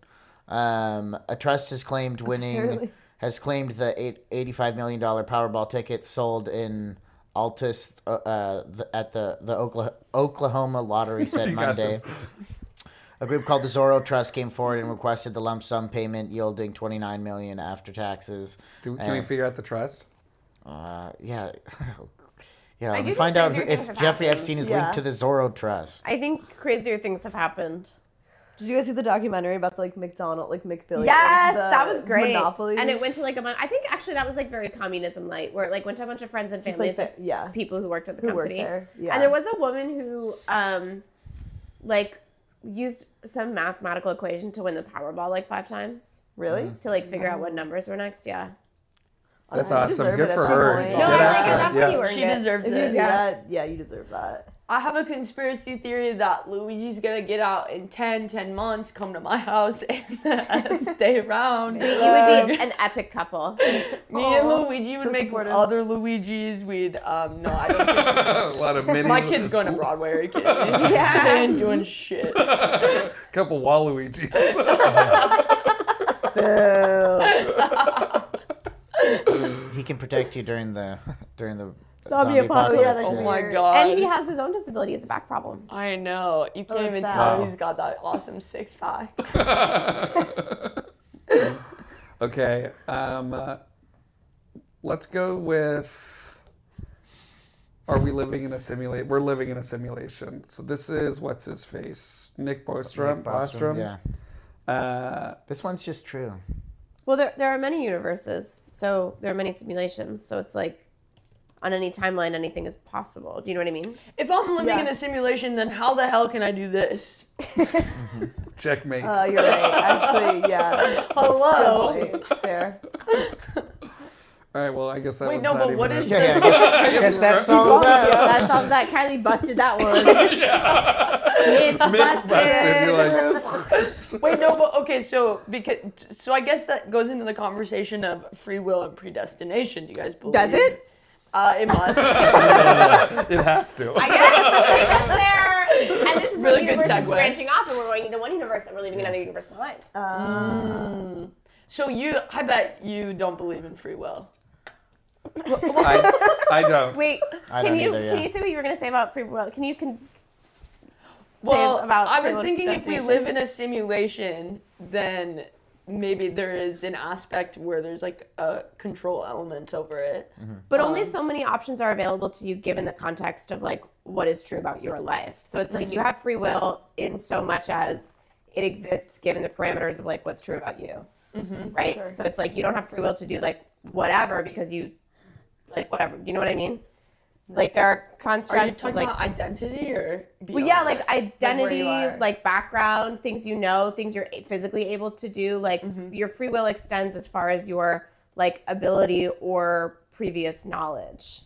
A trust has claimed winning Apparently. has claimed the $85 million Powerball ticket sold in Altus at the Oklahoma lottery said You got Monday. this. A group called the Zorro Trust came forward and requested the lump sum payment yielding $29 million after taxes. Can we figure out the trust? Yeah. Yeah, I let do me think find out crazier if things have Jeffrey happened. Epstein is Yeah. linked to the Zorro Trust. I think crazier things have happened. Did you guys see the documentary about the, like McDonald, like McBillion? Yes, the that was great. Monopoly. And it went to like a month. I think actually that was like very communism light, where it like went to a bunch of friends and Just, families like, of yeah. people who worked at the Who worked company. there, yeah. And there was a woman who like used some mathematical equation to win the Powerball like 5 times Really? to like figure out what numbers were next. Yeah. That's You awesome. deserve Good it for at some her. point. Get No, I after like it. it. That's Yeah. you earned She it. deserved If you it. do that, yeah, you deserve that. I have a conspiracy theory that Luigi's gonna get out in 10 months, come to my house, and stay around. You would be an epic couple. Me and Luigi would so make supportive. other Luigis. We'd, no, I don't think. A lot of mini. My kid's going to Broadway, are you kidding me? Yeah. They ain't doing shit. Couple Waluigi's. He can protect you during the Zombie apocalypse. Yeah, that's Oh my weird. god. And he has his own disability as a back problem. I know. You can't Oh, even that. tell Wow. he's got that awesome 6'5". Okay. Let's go with. Are we living in a simulation? We're living in a simulation. So this is what's his face, Nick Bostrom. Bostrom. Yeah. This one's just true. Well, there are many universes, so there are many simulations. So it's like on any timeline, anything is possible. Do you know what I mean? If I'm living Yeah. in a simulation, then how the hell can I do this? Checkmate. You're right. Actually, yeah. Hello? Totally. Fair. All right. Well, I guess that Wait, one's no, not but even what a- is Yeah, I guess that solves that. That solves that. Kylie busted that one. Myth busted. Busted. You're like, Wait, no, but okay, so I guess that goes into the conversation of free will and predestination. Do you guys believe? Does it? It must. it has to. I guess that's there. And this is Really where the good universe is segue. branching off, and we're going into one universe, and we're leaving another universe behind. So I bet you don't believe in free will. I don't. Wait, I can don't you either, can yeah. you say what you were going to say about free will? Can you Well, about I free was will thinking if we destination? live in a simulation, then maybe there is an aspect where there's like a control element over it. But only so many options are available to you given the context of like what is true about your life. So it's like you have free will in so much as it exists given the parameters of like what's true about you. Right? So it's like you don't have free will to do like whatever because you like whatever. You know what I mean? Like there are Are you constructs talking of like about identity or? well, yeah, like beyond that? identity, where you are. like background, things you know, things you're physically able to do. Like your free will extends as far as your like ability or previous knowledge,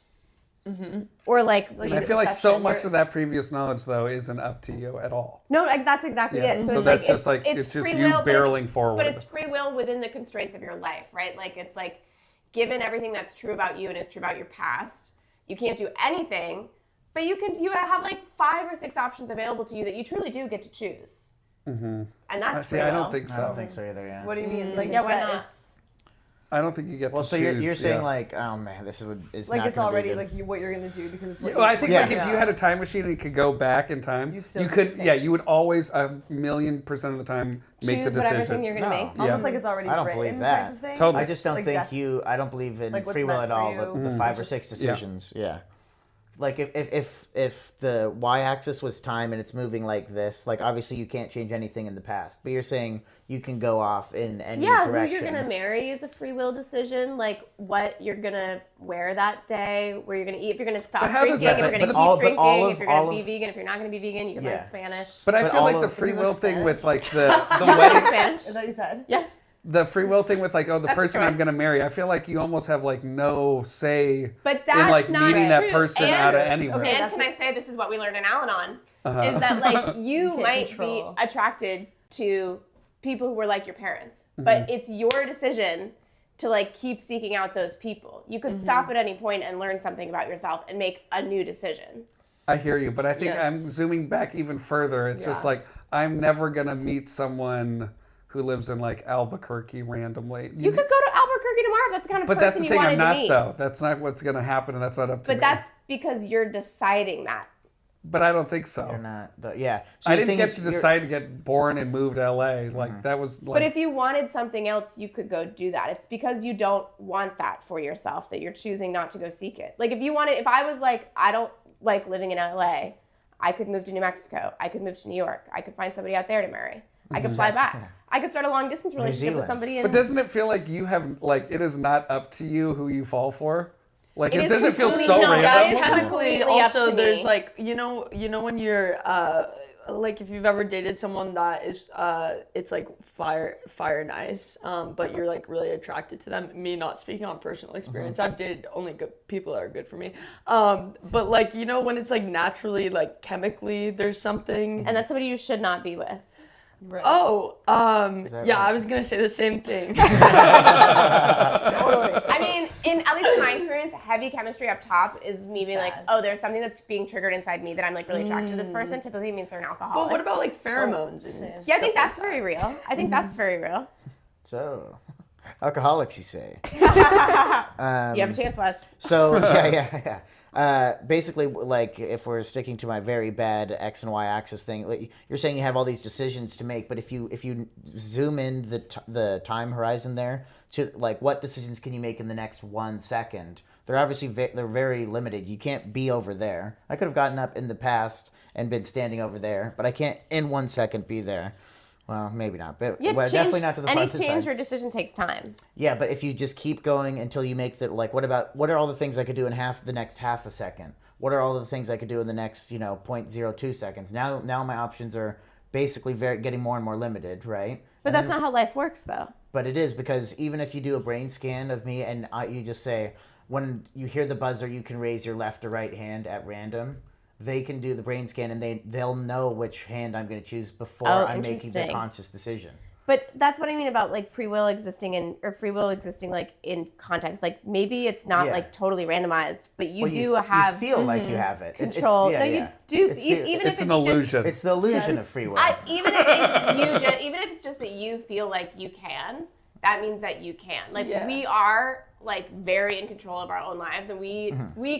or like I feel like so much of that previous knowledge though isn't up to you at all. no, that's exactly Yeah, it. so it's that's just like- it's just free you will, but barreling it's- forward. But it's free will within the constraints of your life, right? Like it's like given everything that's true about you and is true about your past, you can't do anything. But you have like 5 or 6 options available to you that you truly do get to choose. And that's See, free I will. don't think so. I don't think so either, yeah. What do you mean? Like, Yeah, it's why that- not? it's- I don't think you get Well, to so choose. you're saying yeah. like, oh man, this is Like not it's gonna be already good. like what you're gonna do because it's what Well, I you think Yeah. like if you had a time machine and you could go back in time, You'd still you do could the same. yeah, you would always 1,000,000% of the time make the Choose whatever decision. thing you're gonna No. make. almost Yeah. like it's already I don't written believe type that. of thing. Totally. I just don't Like think that's- I don't believe in like what's free will meant at for all. you. The 5 or 6 decisions, yeah. Like if the y-axis was time and it's moving like this, like obviously you can't change anything in the past. But you're saying you can go off in any Yeah, direction. who you're gonna marry is a free will decision. Like what you're gonna wear that day, where you're gonna eat, if you're gonna stop But how does drinking, that- if you're gonna but keep all- but drinking, all of- if you're gonna all be of- vegan, if you're not gonna be vegan, you can Yeah. learn Spanish. But I But feel all like of- the free You will learn thing Spanish? with like the You learn wedding, Spanish. Is that what you said? Yeah. the free will thing with like, oh, the That's a person I'm choice. gonna marry, I feel like you almost have like no say But in that's like not meeting that true. person And- out of anywhere. Okay, And that's can I say this is what we learned in Al-Anon? Uh-huh. Is that like you can't might control. be attracted to people who were like your parents, Mm-hmm. but it's your decision to like keep seeking out those people. You could stop at any point and learn something about yourself and make a new decision. I hear you, but I think Yes. I'm zooming back even further. It's just Yeah. like I'm never gonna meet someone who lives in like Albuquerque randomly. You could go to Albuquerque tomorrow if that's the kind of But that's person the you thing. wanted I'm not to meet. though. That's not what's going to happen, and that's not up to me. But that's because you're deciding that. But I don't think so. You're not. Yeah. So I the didn't thing get is, to you're- decide to get born and move to LA. Like that was. Like, But if you wanted something else, you could go do that. It's because you don't want that for yourself that you're choosing not to go seek it. Like if I was like, I don't like living in LA, I could move to New Mexico. I could move to New York. I could find somebody out there to marry. I could fly back. I could start a long distance relationship with Zealand. somebody in but doesn't it feel like you have like it is not up to you who you fall for? Like It it is doesn't feel completely- so no, random. that is Technically, completely up also to there's me. like you know when you're like if you've ever dated someone that is it's like fire nice, but you're like really attracted to them. Me not speaking on personal experience, I've dated only good people that are good for me. But like you know when it's like naturally like chemically there's something. and that's somebody you should not be with. Oh, that yeah, right? I was gonna say the same thing. I mean, at least in my experience, heavy chemistry up top is me being like, oh, there's something that's being triggered inside me that I'm like really attracted to this person. Typically means they're an alcoholic. But what about like pheromones and Yeah, I think stuff that's like very real. I think that's very real. So, alcoholics, you say? You have a chance, Wes. So yeah. Basically, like if we're sticking to my very bad X and Y axis thing, like, you're saying you have all these decisions to make, but if you zoom in the time horizon there to like what decisions can you make in the next 1 second? They're obviously they're very limited. You can't be over there. I could have gotten up in the past and been standing over there, but I can't in 1 second be there. Well, maybe not, but Yeah, well, definitely not to the any farthest change side. or decision takes time. Yeah, but if you just keep going until you make the like, what are all the things I could do in the next half a second? What are all the things I could do in the next 0.02 seconds? Now my options are basically getting more and more limited, right? But that's not how life works, though. But it is, because even if you do a brain scan of me and you just say when you hear the buzzer, you can raise your left or right hand at random. They can do the brain scan and they'll know which hand I'm going to choose before I'm making the interesting. conscious decision. But that's what I mean about like free will existing like in context. Like maybe it's not Yeah. like totally randomized, but you Well, do have you feel like you have it. control. Yeah, no, yeah. you do. It's Even if It's it's an just illusion. It's the illusion of free will. even if it's even if it's just that you feel like you can, that means that you can. Like Yeah. we are like very in control of our own lives, and we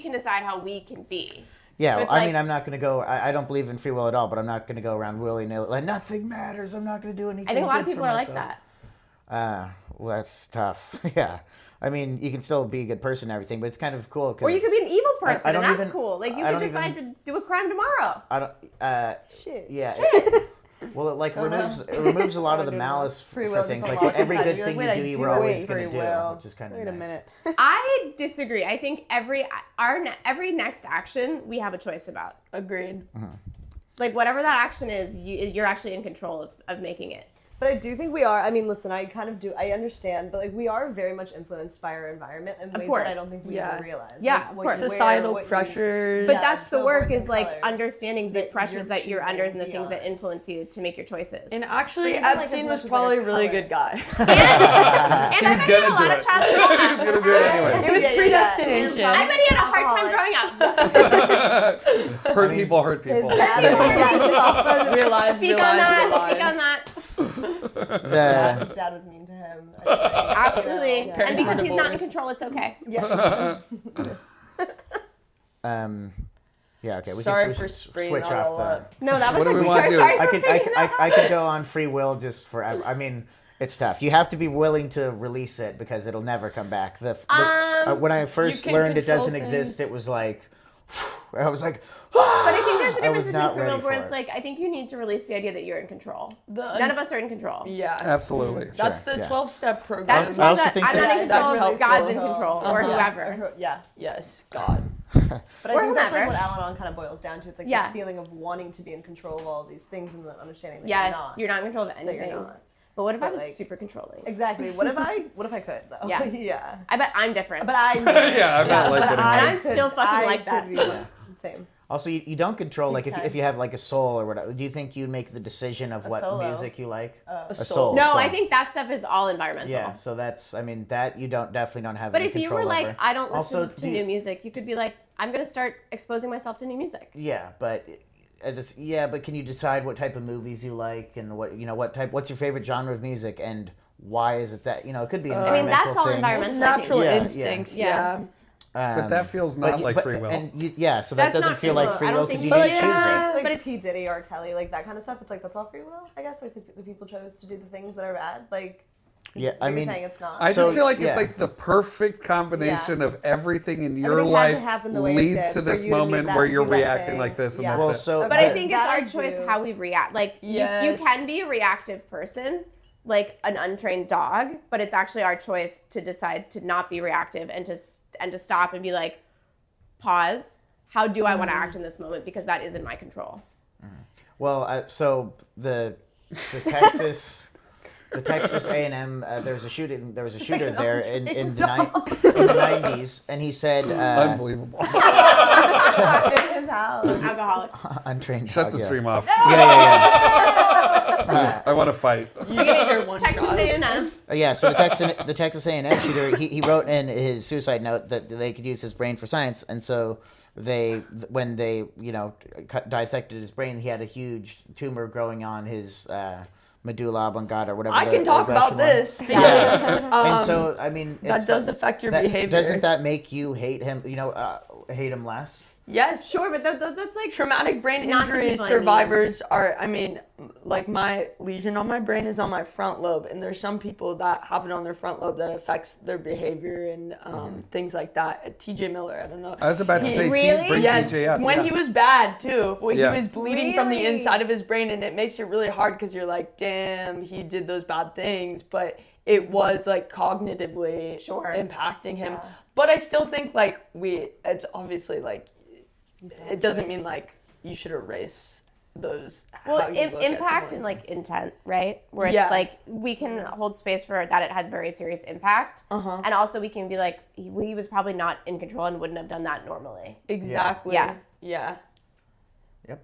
can decide how we can be. Yeah, So it's I like- mean, I'm not going to go. I don't believe in free will at all, but I'm not going to go around willy nilly. Like nothing matters. I'm not going to do anything. I think a lot of good people for are like myself. that. Well, that's tough. Yeah, I mean, you can still be a good person and everything, but it's kind of cool. Or you could be an evil person, I don't and that's even- cool. Like you I could don't decide to do a crime tomorrow. I don't. Shit. Yeah. Well, it like removes a lot of the malice Free for will things. just Like unlocks every inside. good You're thing like, you wait, do, I you do were have always free going to do, will. which is kind of Wait a minute. I disagree. I think every next action we have a choice about. Agreed. Like whatever that action is, you're actually in control of making it. But I do think we are. I mean, listen, I understand, but like we are very much influenced by our environment in ways course. that I don't think we Yeah. even realize. Yeah, Like, of what course. you wear, Societal what you- pressures. But Yeah, that's the billboards work is and like colors understanding the that pressures you're that you're under and the choosing things that beyond. influence you to make your choices. And actually, But isn't, like, Epstein as was much as, probably like, a really color. good guy. and I He's bet he had a gonna lot do of it. childhood trauma. He's gonna do it anyway. It was Yeah, yeah, predestination. I bet he had a hard time growing up. Hurt people hurt His people. dad is also Realize, Speak on that. Speak on that. the. his dad was mean to him. Absolutely. Yeah. And because he's not in Divorce. control, it's okay. Yeah. Yeah. Okay. We Sorry can, for we spraying switch all off the. up. No, that was What do like we wanna do? sorry I for could bringing that I up. could go on free will just forever. I mean, it's tough. You have to be willing to release it because it'll never come back. When I first can learned it control doesn't exist, things. it was like, I was like, But I think there's a I difference was between not free will ready where for it's it. like I think you need to release the idea that you're in control. The- None of us are in control. Yeah. Absolutely. That's Sure, the yeah. 12-step program. That's the I one also that think I'm that- not in control. That's God's in helpful. control, or Uh-huh. whoever. Yeah. Yes, God. But I Or think that's like whomever. what Al-Anon kind of boils down to. It's like Yeah. this feeling of wanting to be in control of all of these things and then understanding that Yes, you're not. in control of That you're anything. not. But what if I But, was like- super controlling? Exactly. What if I could though? Yeah. yeah. I bet I'm different. But I. Yeah, I'm not like but it I And I'm could- still fucking I like that. could be same. Also, you don't control, like, Takes if you have, like, a soul or whatever, do you think you make the decision of what solo. music you like? A soul. soul. no, so- I think that stuff is all environmental. Yeah, so that's, I mean, that you definitely don't have But any if you control were like, over. I don't listen Also, to do you- new music, you could be like, I'm gonna start exposing myself to new music. Yeah, but but can you decide what type of movies you like and what's your favorite genre of music and why is it that, it could be an I mean, environmental that's all thing. environmental. Natural Yeah, instincts. yeah. Yeah. But that feels not like free will. So that That's doesn't not feel free like will. free I don't will because you think- didn't choose it. Like But P. Diddy or Kelly, like that kind of stuff. It's like that's all free will, I guess. Like the people chose to do the things that are bad. Like Yeah, I you're mean, saying it's not. I So, just feel like yeah. it's like the perfect combination of everything in your Everything had to life happen the way it leads did to for this you to need moment that- where you're do that reacting thing. like this and Yeah. that's Well, it. so But I But think that it's I our choice do. how we react. Like you Yes. can be a reactive person, like an untrained dog, but it's actually our choice to decide to not be reactive and to stop and be like, pause. How do I want to act in this moment? Because that is in my control. Well, so the Texas. The Texas A&M, there was a shooter there in the 90s, and he said, Unbelievable. in his house. Alcoholic. untrained Shut dog, the yeah. stream off. Yeah. I want to fight. You just share one Texas shot. A&M. Yeah, so the Texas A&M shooter, he wrote in his suicide note that they could use his brain for science, and so when they dissected his brain, he had a huge tumor growing on his medulla oblongata or whatever. I the can talk about aggression this was. because And so I mean, that it's does affect your that- behavior. Doesn't that make you hate him? Hate him less? Yes. Sure, but that's like Traumatic brain Not the injury people I survivors are, I mean, like my lesion on my brain is on my front lobe, and there's some people that have it on their front lobe that affects their behavior and things like that. TJ Miller, I don't know. I was about to say, Really? bring Yes, TJ up. when yeah. he was bad too, when Yeah. he was bleeding from the Really? inside of his brain, and it makes it really hard because you're like, damn, he did those bad things, but it was like cognitively Sure. impacting him. But I still think like it's obviously like, it doesn't mean like you should erase those. well, how you look at impact someone. and like intent, right? Where it's Yeah. like we can hold space for that it has very serious impact, and also we can be like he was probably not in control and wouldn't have done that normally. Exactly. Yeah. Yeah. Yep.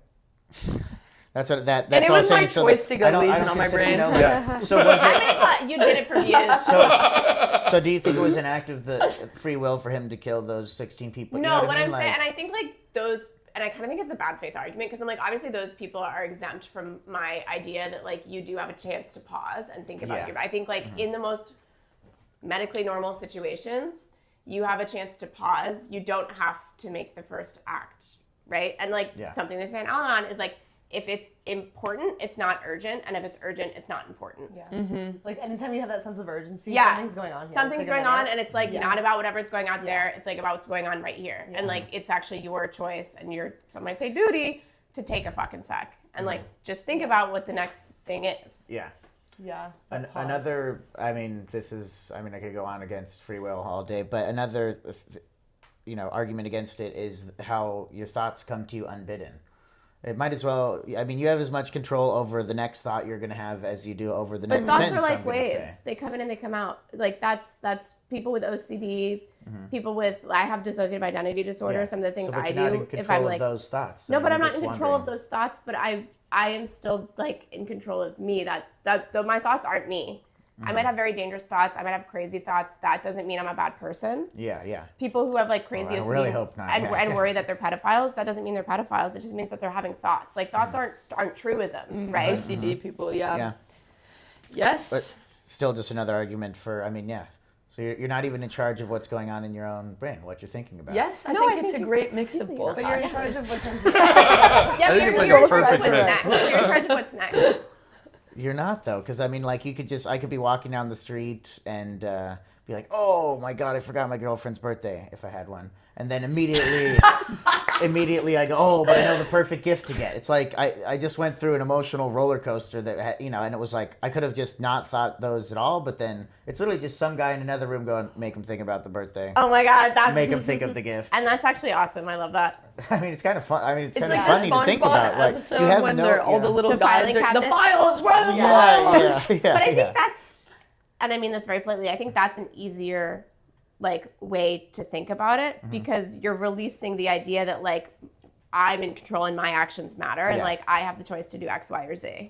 That's what that's And it all was I'm my saying. So choice to go I don't lesion on my consider, brain. Yes. So was I'm it? gonna tell you did it for views. So do you think it was an act of the free will for him to kill those 16 people? You know No, what I I'm mean? saying, and I think like those, and I kind of think it's a bad faith argument because I'm like, obviously those people are exempt from my idea that like you do have a chance to pause and think about Yeah. your. I think like in the most medically normal situations, you have a chance to pause. You don't have to make the first act, right? And like Yeah. something they say in Al-Anon is like, if it's important, it's not urgent, and if it's urgent, it's not important. Yeah. Like anytime you have that sense of urgency, Yeah. something's going on here. Something's Take a going on, minute. and it's like Yeah. not about whatever's going on there. It's like about what's going on right here, Yeah. and like it's actually your choice and your, some might say duty, to take a fucking sec and like just think about what the next thing is. Yeah. Yeah. Another, I mean, I could go on against free will all day, but another, argument against it is how your thoughts come to you unbidden. It might as well, I mean, you have as much control over the next thought you're going to have as you do over the But next thoughts sentence are I'm like gonna waves. say. They come in and they come out. Like that's people with OCD, people with, I have dissociative identity disorder. Yeah. Some of the things So, but I you're not do, in if control I'm of like, those thoughts. no, but I'm not just in control of wondering. those thoughts. But I am still like in control of me. That though my thoughts aren't me. I might have very dangerous thoughts. I might have crazy thoughts. That doesn't mean I'm a bad person. Yeah. People who have like crazy I OCD really hope not. and, Yeah. and worry that they're pedophiles, that doesn't mean they're pedophiles. It just means that they're having thoughts. Like thoughts aren't truisms, right? OCD people, yeah. Yeah. Yes. But still just another argument for, So you're not even in charge of what's going on in your own brain, what you're thinking about. Yes, I No, think I it's think a great mix of both. But you're in actually. charge of what comes to Yeah, I think you're, it's like you're a in charge of perfect what's mix. next. You're in charge of what's next. You're not though, because I mean, like I could be walking down the street and be like, "Oh my God, I forgot my girlfriend's birthday," if I had one, and then immediately I go, "Oh, but I know the perfect gift to get." It's like I just went through an emotional roller coaster that had, and it was like I could have just not thought those at all, but then it's literally just some guy in another room going, "Make him think about the birthday." Oh my God, that's Make him think of the gift. And that's actually awesome. I love that. I mean, it's kind of fun. I mean, it's It's kind of like funny the to think SpongeBob about. Like episode you have when no, they're all the little The guys. filing The cabinets? files, where are the Yeah, files? yeah, But I yeah. think that's, and I mean this very politely, I think that's an easier like way to think about it because you're releasing the idea that like I'm in control and my actions matter and Yeah. like I have the choice to do X, Y, or Z.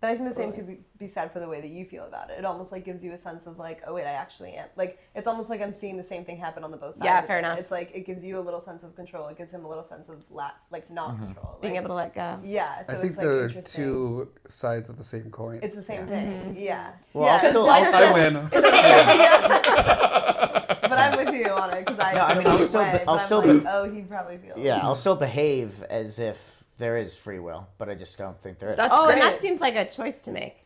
But I think the same could be said for the way that you feel about it. It almost like gives you a sense of like, oh wait, I actually am. Like it's almost like I'm seeing the same thing happen on the both sides. Yeah, of fair it. enough. It's like it gives you a little sense of control. It gives him a little sense of not control. Being Like, able to let go. Yeah, so I think it's like they're interesting. two sides of the same coin. It's the same thing. Yeah. Well, yeah. I'll still, I win. But I'm with you on it because I. No, I mean, feel I'll the still way, be- but I'll I'm still like, be- oh, he probably feels. yeah, I'll still behave as if there is free will, but I just don't think there is. That's Oh, and great. that seems like a choice to make.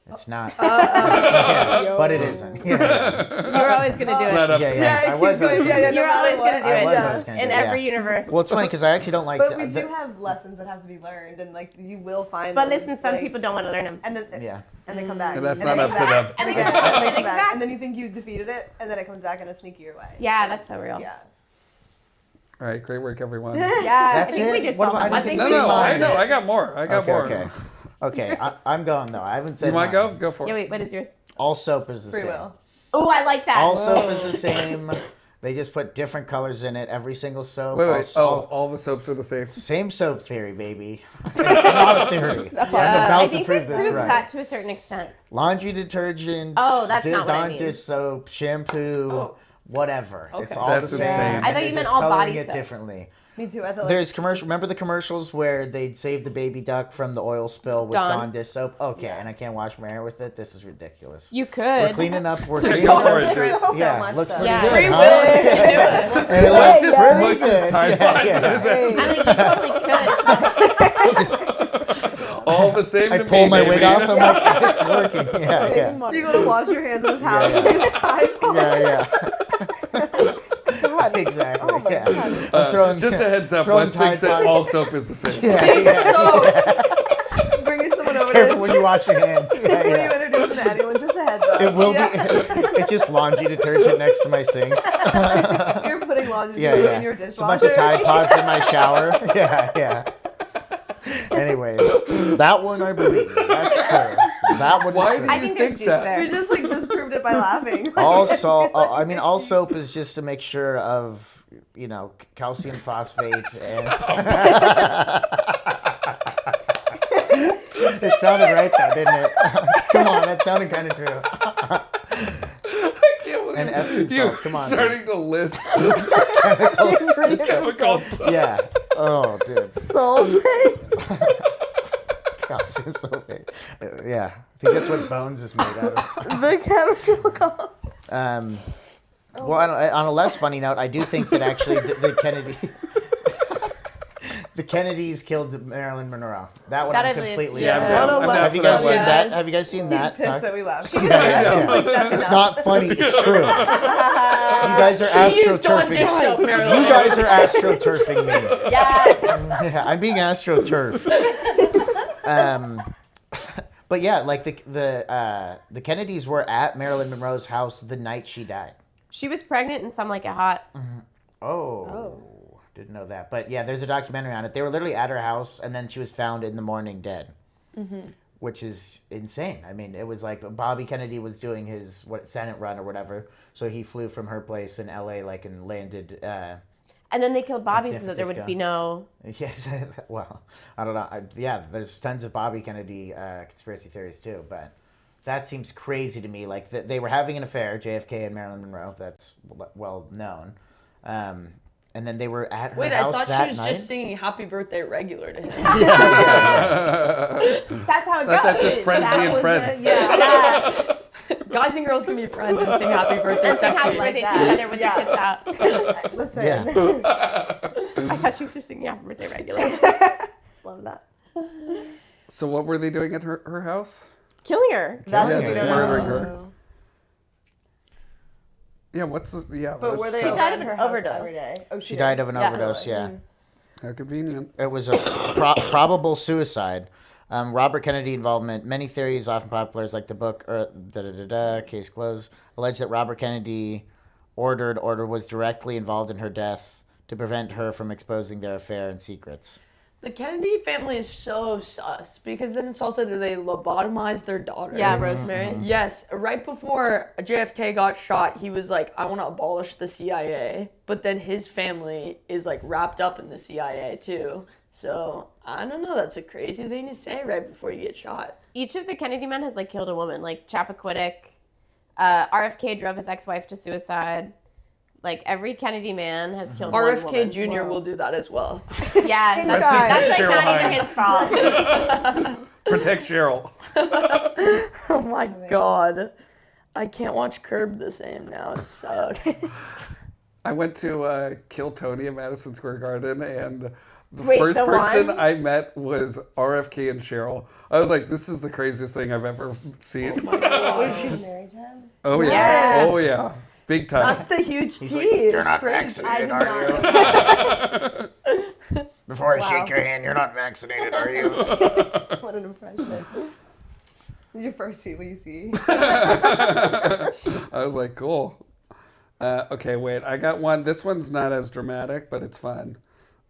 It's not. Yeah, but it isn't. Yeah, You're always gonna do It's it. not up yeah, to yeah. I was always gonna do it. You're always gonna do I it. was always gonna In do it, every yeah. universe. Well, it's funny because I actually don't like. But we do have lessons that have to be learned, and like you will find. But them, listen, some like- people don't want to learn them. And then Yeah. and they come back. And that's then not they up come to back, them. And they Yeah. come back, and they And they come come back, back. and then you think you defeated it, and then it comes back in a sneakier way. Yeah, that's so real. Yeah. All right, great work, everyone. Yeah, That's I think it. we did What solve about- that. I I think No, we no, I solved know. it. I got more. I got Okay, more. okay. Okay, I'm going though. I haven't said. You want to mine. go? Go for Yeah, it. wait, what is yours? All soap is the Free same. will. Oh, I like that. All soap is the same. They just put different colors in it. Every single soap. Wait. all- All the soaps are the same. Same soap theory, baby. It's not a theory. I'm Yeah. about I to think prove we this proved right. that to a certain extent. Laundry detergent. Oh, that's not what I Dawn mean. dish soap, shampoo, whatever. It's all That's the same. insane. and I thought they're you meant just all coloring body it soap. differently. Me too. I thought There's commercial. Remember the commercials where they'd save the baby duck from the oil spill with Dawn. Dawn dish soap? Okay, and I can't wash my hair with it. This is ridiculous. You We're could. cleaning up. We're Go cleaning for up. it, dude. so Yeah, much looks though. pretty Yeah. good. Free huh? will, you can do it. And it Let's looks just really smush his good. Tide Yeah, Pods. yeah. What is it? I think you totally could. All the same I to pull me, my baby. wig off. I'm like, it's working. Yeah, Saving yeah. money. You go to wash your hands in his house Yeah, and just time. Yeah, yeah. Exactly. Yeah. I'm throwing, Just a heads up, throwing Wes thinks Tide that Pods. all soap is the same. Yeah, yeah. So, Bringing someone over Careful to when you wash your hands. Yeah, when you yeah. introduce him to anyone, just a heads up. It will Yeah. be. It's just laundry detergent next to my sink. You're putting laundry Yeah, yeah. in your It's a dishwasher. bunch of Tide Pods in my shower. Yeah, yeah. Anyways, that one I believe. That's true. That one. Why is do true. I think there's think juice that? We there. just proved it by laughing. All salt. I mean, all soap is just a mixture of, calcium phosphate and. It sounded right though, didn't it? Come on, that sounded kind of true. And Epsom You're salts. Come on, starting to list Chemicals. chemicals. Yeah. Oh, dude. Sulfate. Calcium sulfate. Yeah, I think that's what Bones is made out of. The chemical. Well, on a less funny note, I do think that actually the Kennedy, the Kennedys killed Marilyn Monroe. That one That I'm I believe. completely. Yeah, on I'm board. down. Well, I'm no, down Have for you guys that seen one. that? Have you guys seen that? Pissed that we laughed. It's not funny. It's true. You guys are she used Dawn dish soap, astroturfing. Marilyn. You guys are astroturfing me. Yeah. Yeah, I'm being astroturfed. But yeah, like the Kennedys were at Marilyn Monroe's house the night she died. She was pregnant and some like it hot. Oh. Didn't know that. But yeah, there's a documentary on it. They were literally at her house, and then she was found in the morning dead, which is insane. I mean, it was like Bobby Kennedy was doing his Senate run or whatever, so he flew from her place in L.A. and landed. And then they killed Bobby San so that there would Francisco. be no. Yes, well, I don't know. Yeah, there's tons of Bobby Kennedy conspiracy theories too, but that seems crazy to me. Like they were having an affair, JFK and Marilyn Monroe. That's well known. And then they were at her wait, I house thought that she was night. just singing "Happy Birthday" regular to him. That's how it goes. That's just friends That being was friends. Yeah. Guys and girls can be friends and sing "Happy Birthday" And sing happy sexually. birthday to each other with their tits out. Listen. Yeah. I thought she was just singing happy birthday regular. Love that. So what were they doing at her house? Killing her. That's Yeah, what just we murdering know. her. Yeah, what's the But were they She died of in an her house overdose. every day? Oh, She died of an Yeah. overdose. Yeah. How convenient. It was a probable suicide. Robert Kennedy involvement. Many theories, often popular, like the book Case Closed, allege that Robert Kennedy ordered or was directly involved in her death to prevent her from exposing their affair and secrets. The Kennedy family is so sus because then it's also that they lobotomized their daughter. Yeah, Rosemary. Yes, right before JFK got shot, he was like, I want to abolish the CIA. But then his family is like wrapped up in the CIA too. So I don't know, that's a crazy thing to say right before you get shot. each of the Kennedy men has like killed a woman. Like Chappaquiddick, RFK drove his ex-wife to suicide. Like every Kennedy man has killed one RFK woman. Jr. will do that as well. Yeah, that's like Cheryl not even Hines. his fault. Protect Cheryl. Oh my god. I can't watch Curb the same now. It sucks. I went to Kill Tony at Madison Square Garden, and the Wait, first the person one? I met was RFK and Cheryl. I was like, this is the craziest thing I've ever seen. Was she married to him? Oh yeah. Yes. Oh yeah. Big time. That's the huge T. like, "You're It's not crazy. vaccinated, I are did you? Before I shake your hand, you're not vaccinated, are you?" What an impression. This is your first people you see. I was like, cool. Okay, wait. I got one. This one's not as dramatic, but it's fun.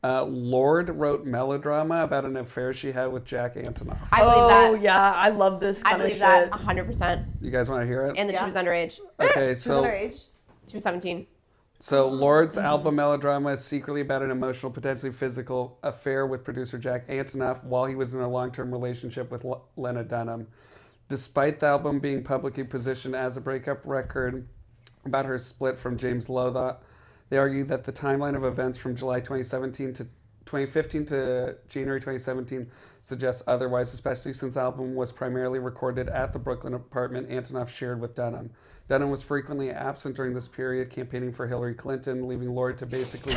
Lorde wrote melodrama about an affair she had with Jack Antonoff. I believe Oh that. yeah, I love this I kind of believe shit. that 100%. You guys want to hear it? And that she was underage. Okay, She's so underage. She was 17. So Lorde's album Melodrama is secretly about an emotional, potentially physical affair with producer Jack Antonoff while he was in a long-term relationship with Lena Dunham. Despite the album being publicly positioned as a breakup record about her split from James Lowe, they argue that the timeline of events from July 2015 to January 2017 suggests otherwise, especially since the album was primarily recorded at the Brooklyn apartment Antonoff shared with Dunham. Dunham was frequently absent during this period, campaighning for Hillary Clinton, leaving Lorde to basically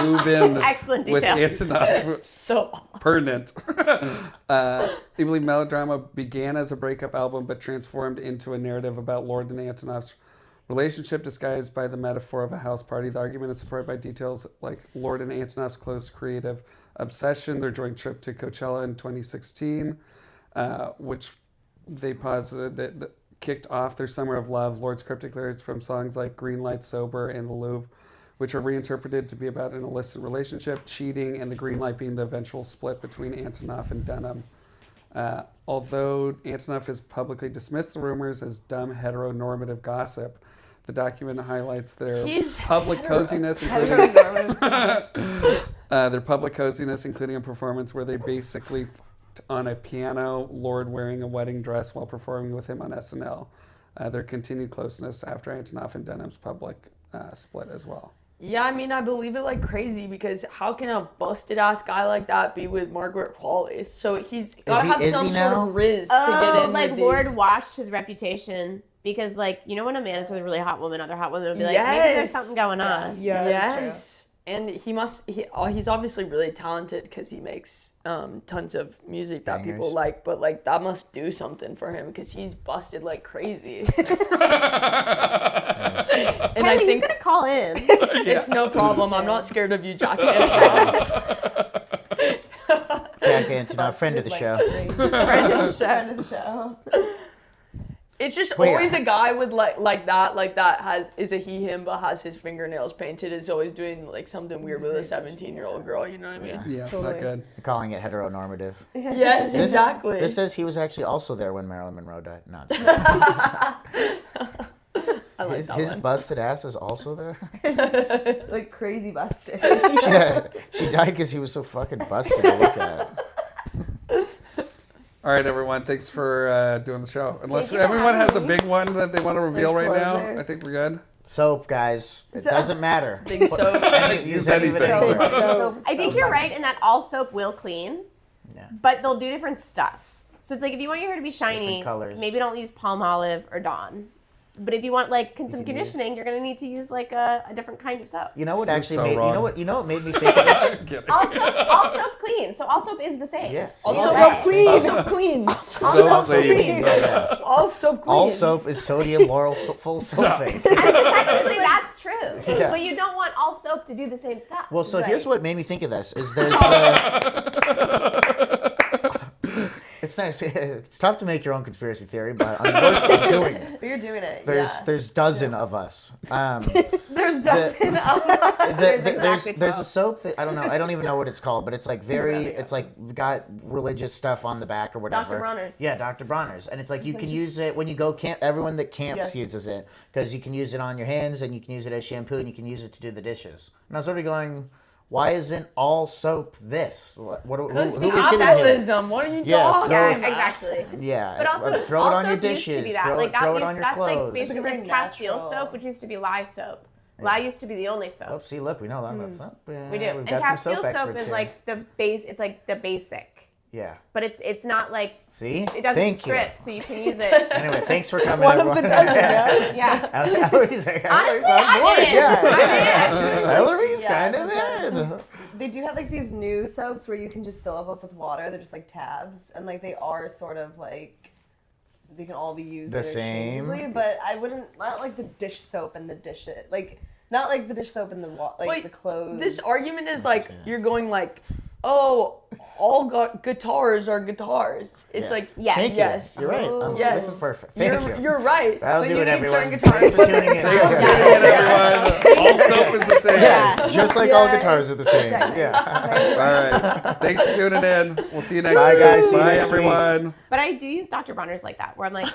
move in Excellent with detail. Antonoff. So Pertinent. They believe Melodrama began as a breakup album, but transformed into a narrative about Lorde and Antonoff's relationship disguised by the metaphor of a house party. The argument is supported by details like Lorde and Antonoff's close creative obsession, their joint trip to Coachella in 2016, which they posited kicked off their summer of love. Lorde's cryptic lyrics from songs like Green Light, Sober, and The Louvre, which are reinterpreted to be about an illicit relationship, cheating, and the green light being the eventual split between Antonoff and Dunham. Although Antonoff has publicly dismissed the rumors as dumb heteronormative gossip, the document highlights their public coziness, including their public coziness, including a performance where they basically on a piano, Lorde wearing a wedding dress while performing with him on SNL. Their continued closeness after Antonoff and Dunham's public split as well. yeah, I mean, I believe it like crazy because how can a busted ass guy like that be with Margaret Qualley? So he's gotta have some sort of riz to get in like with Lorde these. watched his reputation because, like, you know, when a man is with a really hot woman, other hot women will be like, maybe Yes. there's something going on. Yeah. Yes. And he's obviously really talented because he makes tons of music that people Bangers. like, but like that must do something for him because he's busted like crazy. And I Kylie, he's think gonna call in. it's no problem. I'm not scared of you, Jack Antonoff. Jack Antonoff, friend of the show. Friend of the show. Friend of the show. It's just Wait, always a guy with like that has is a he him but has his fingernails painted is always doing like something weird with a 17-year-old girl. You know what I mean? Yeah, it's not good. They're calling it heteronormative. Yes, This- exactly. This says he was actually also there when Marilyn Monroe died. No, I like that his one. busted ass is also there. Like crazy busted. Yeah, she died because he was so fucking busted to look at. All right, everyone. Thanks for doing the show. Unless Thank you for everyone has a having big one that they want to reveal right now, closer. I think we're good. Soap, guys. It doesn't matter. Big soap. Use anything. anywhere. So I think you're right in that all soap will clean, Yeah. but they'll do different stuff. So it's like if you want your hair to be shiny, Different colors. maybe don't use Palm Olive or Dawn. But if you want like some conditioning, you're gonna need to use like a different kind of soap. You know what You're actually so made wrong. you know what made me think of this? Kidding. All soap clean. So all soap is the same. Yes. Also, Either soap way. clean. Soap clean. So clean. Yeah. All soap clean. All soap is sodium lauryl full sulfate. And technically that's true. Yeah. But you don't want all soap to do the same stuff. Well, so here's what made me think of this: is there's it's nice. It's tough to make your own conspiracy theory, but I'm doing it. But you're doing it. There's dozen of us. There's dozen of There's a soap that I don't know. I don't even know what it's called, but it's like it's like got religious stuff on the back or whatever. Dr. Bronner's. Yeah, Dr. Bronner's, and it's like you can use it when you go camp. Everyone that camps uses it because you can use it on your hands and you can use it as shampoo and you can use it to do the dishes. And I was already going, why isn't all soap this? What who are we Because kidding here? capitalism. What are you Yeah, talking throw Yeah, it- exactly. Yeah, But also, throw it on your used to dishes. be that. Throw, Like, throw it used- on your that's clothes. like basically It's very it's Castile natural. soap, which used to be lye soap. Lye used to be the only soap. Oh, see, look, we know a lot about soap. Yeah, We do. We've And got some Castile soap experts is here. like the base. It's like the basic, Yeah. but it's not like See? it doesn't Thank you. strip, so you can use it. Anyway, thanks for coming. One of the everyone. dozen, yeah. Yeah. Eloise, Honestly, I'm I'm bored. in. Yeah. Eloise Yeah, kind of because in. They do have like these new soaps where you can just fill up with water. They're just like tabs, and like they are sort of like they can all be used The same? interchangeably, but I wouldn't not like the dish soap and the dish it like not like the dish soap and the like Wait, the clothes. This argument is like you're going like, oh, all guitars are guitars. It's Yeah. like Yes. Thank you. yes. You're right. Yes. This is perfect. Thank you're, you. you're right. That'll So do you it, need everyone. certain guitars Thanks for tuning in. Yeah. everyone. All soap is the same. Yeah. Just like all guitars are the same. Yeah. All right. Thanks for tuning in. We'll see you next Bye, week. guys. See you Bye, next week. everyone. But I do use Dr. Bronner's like that, where I'm like,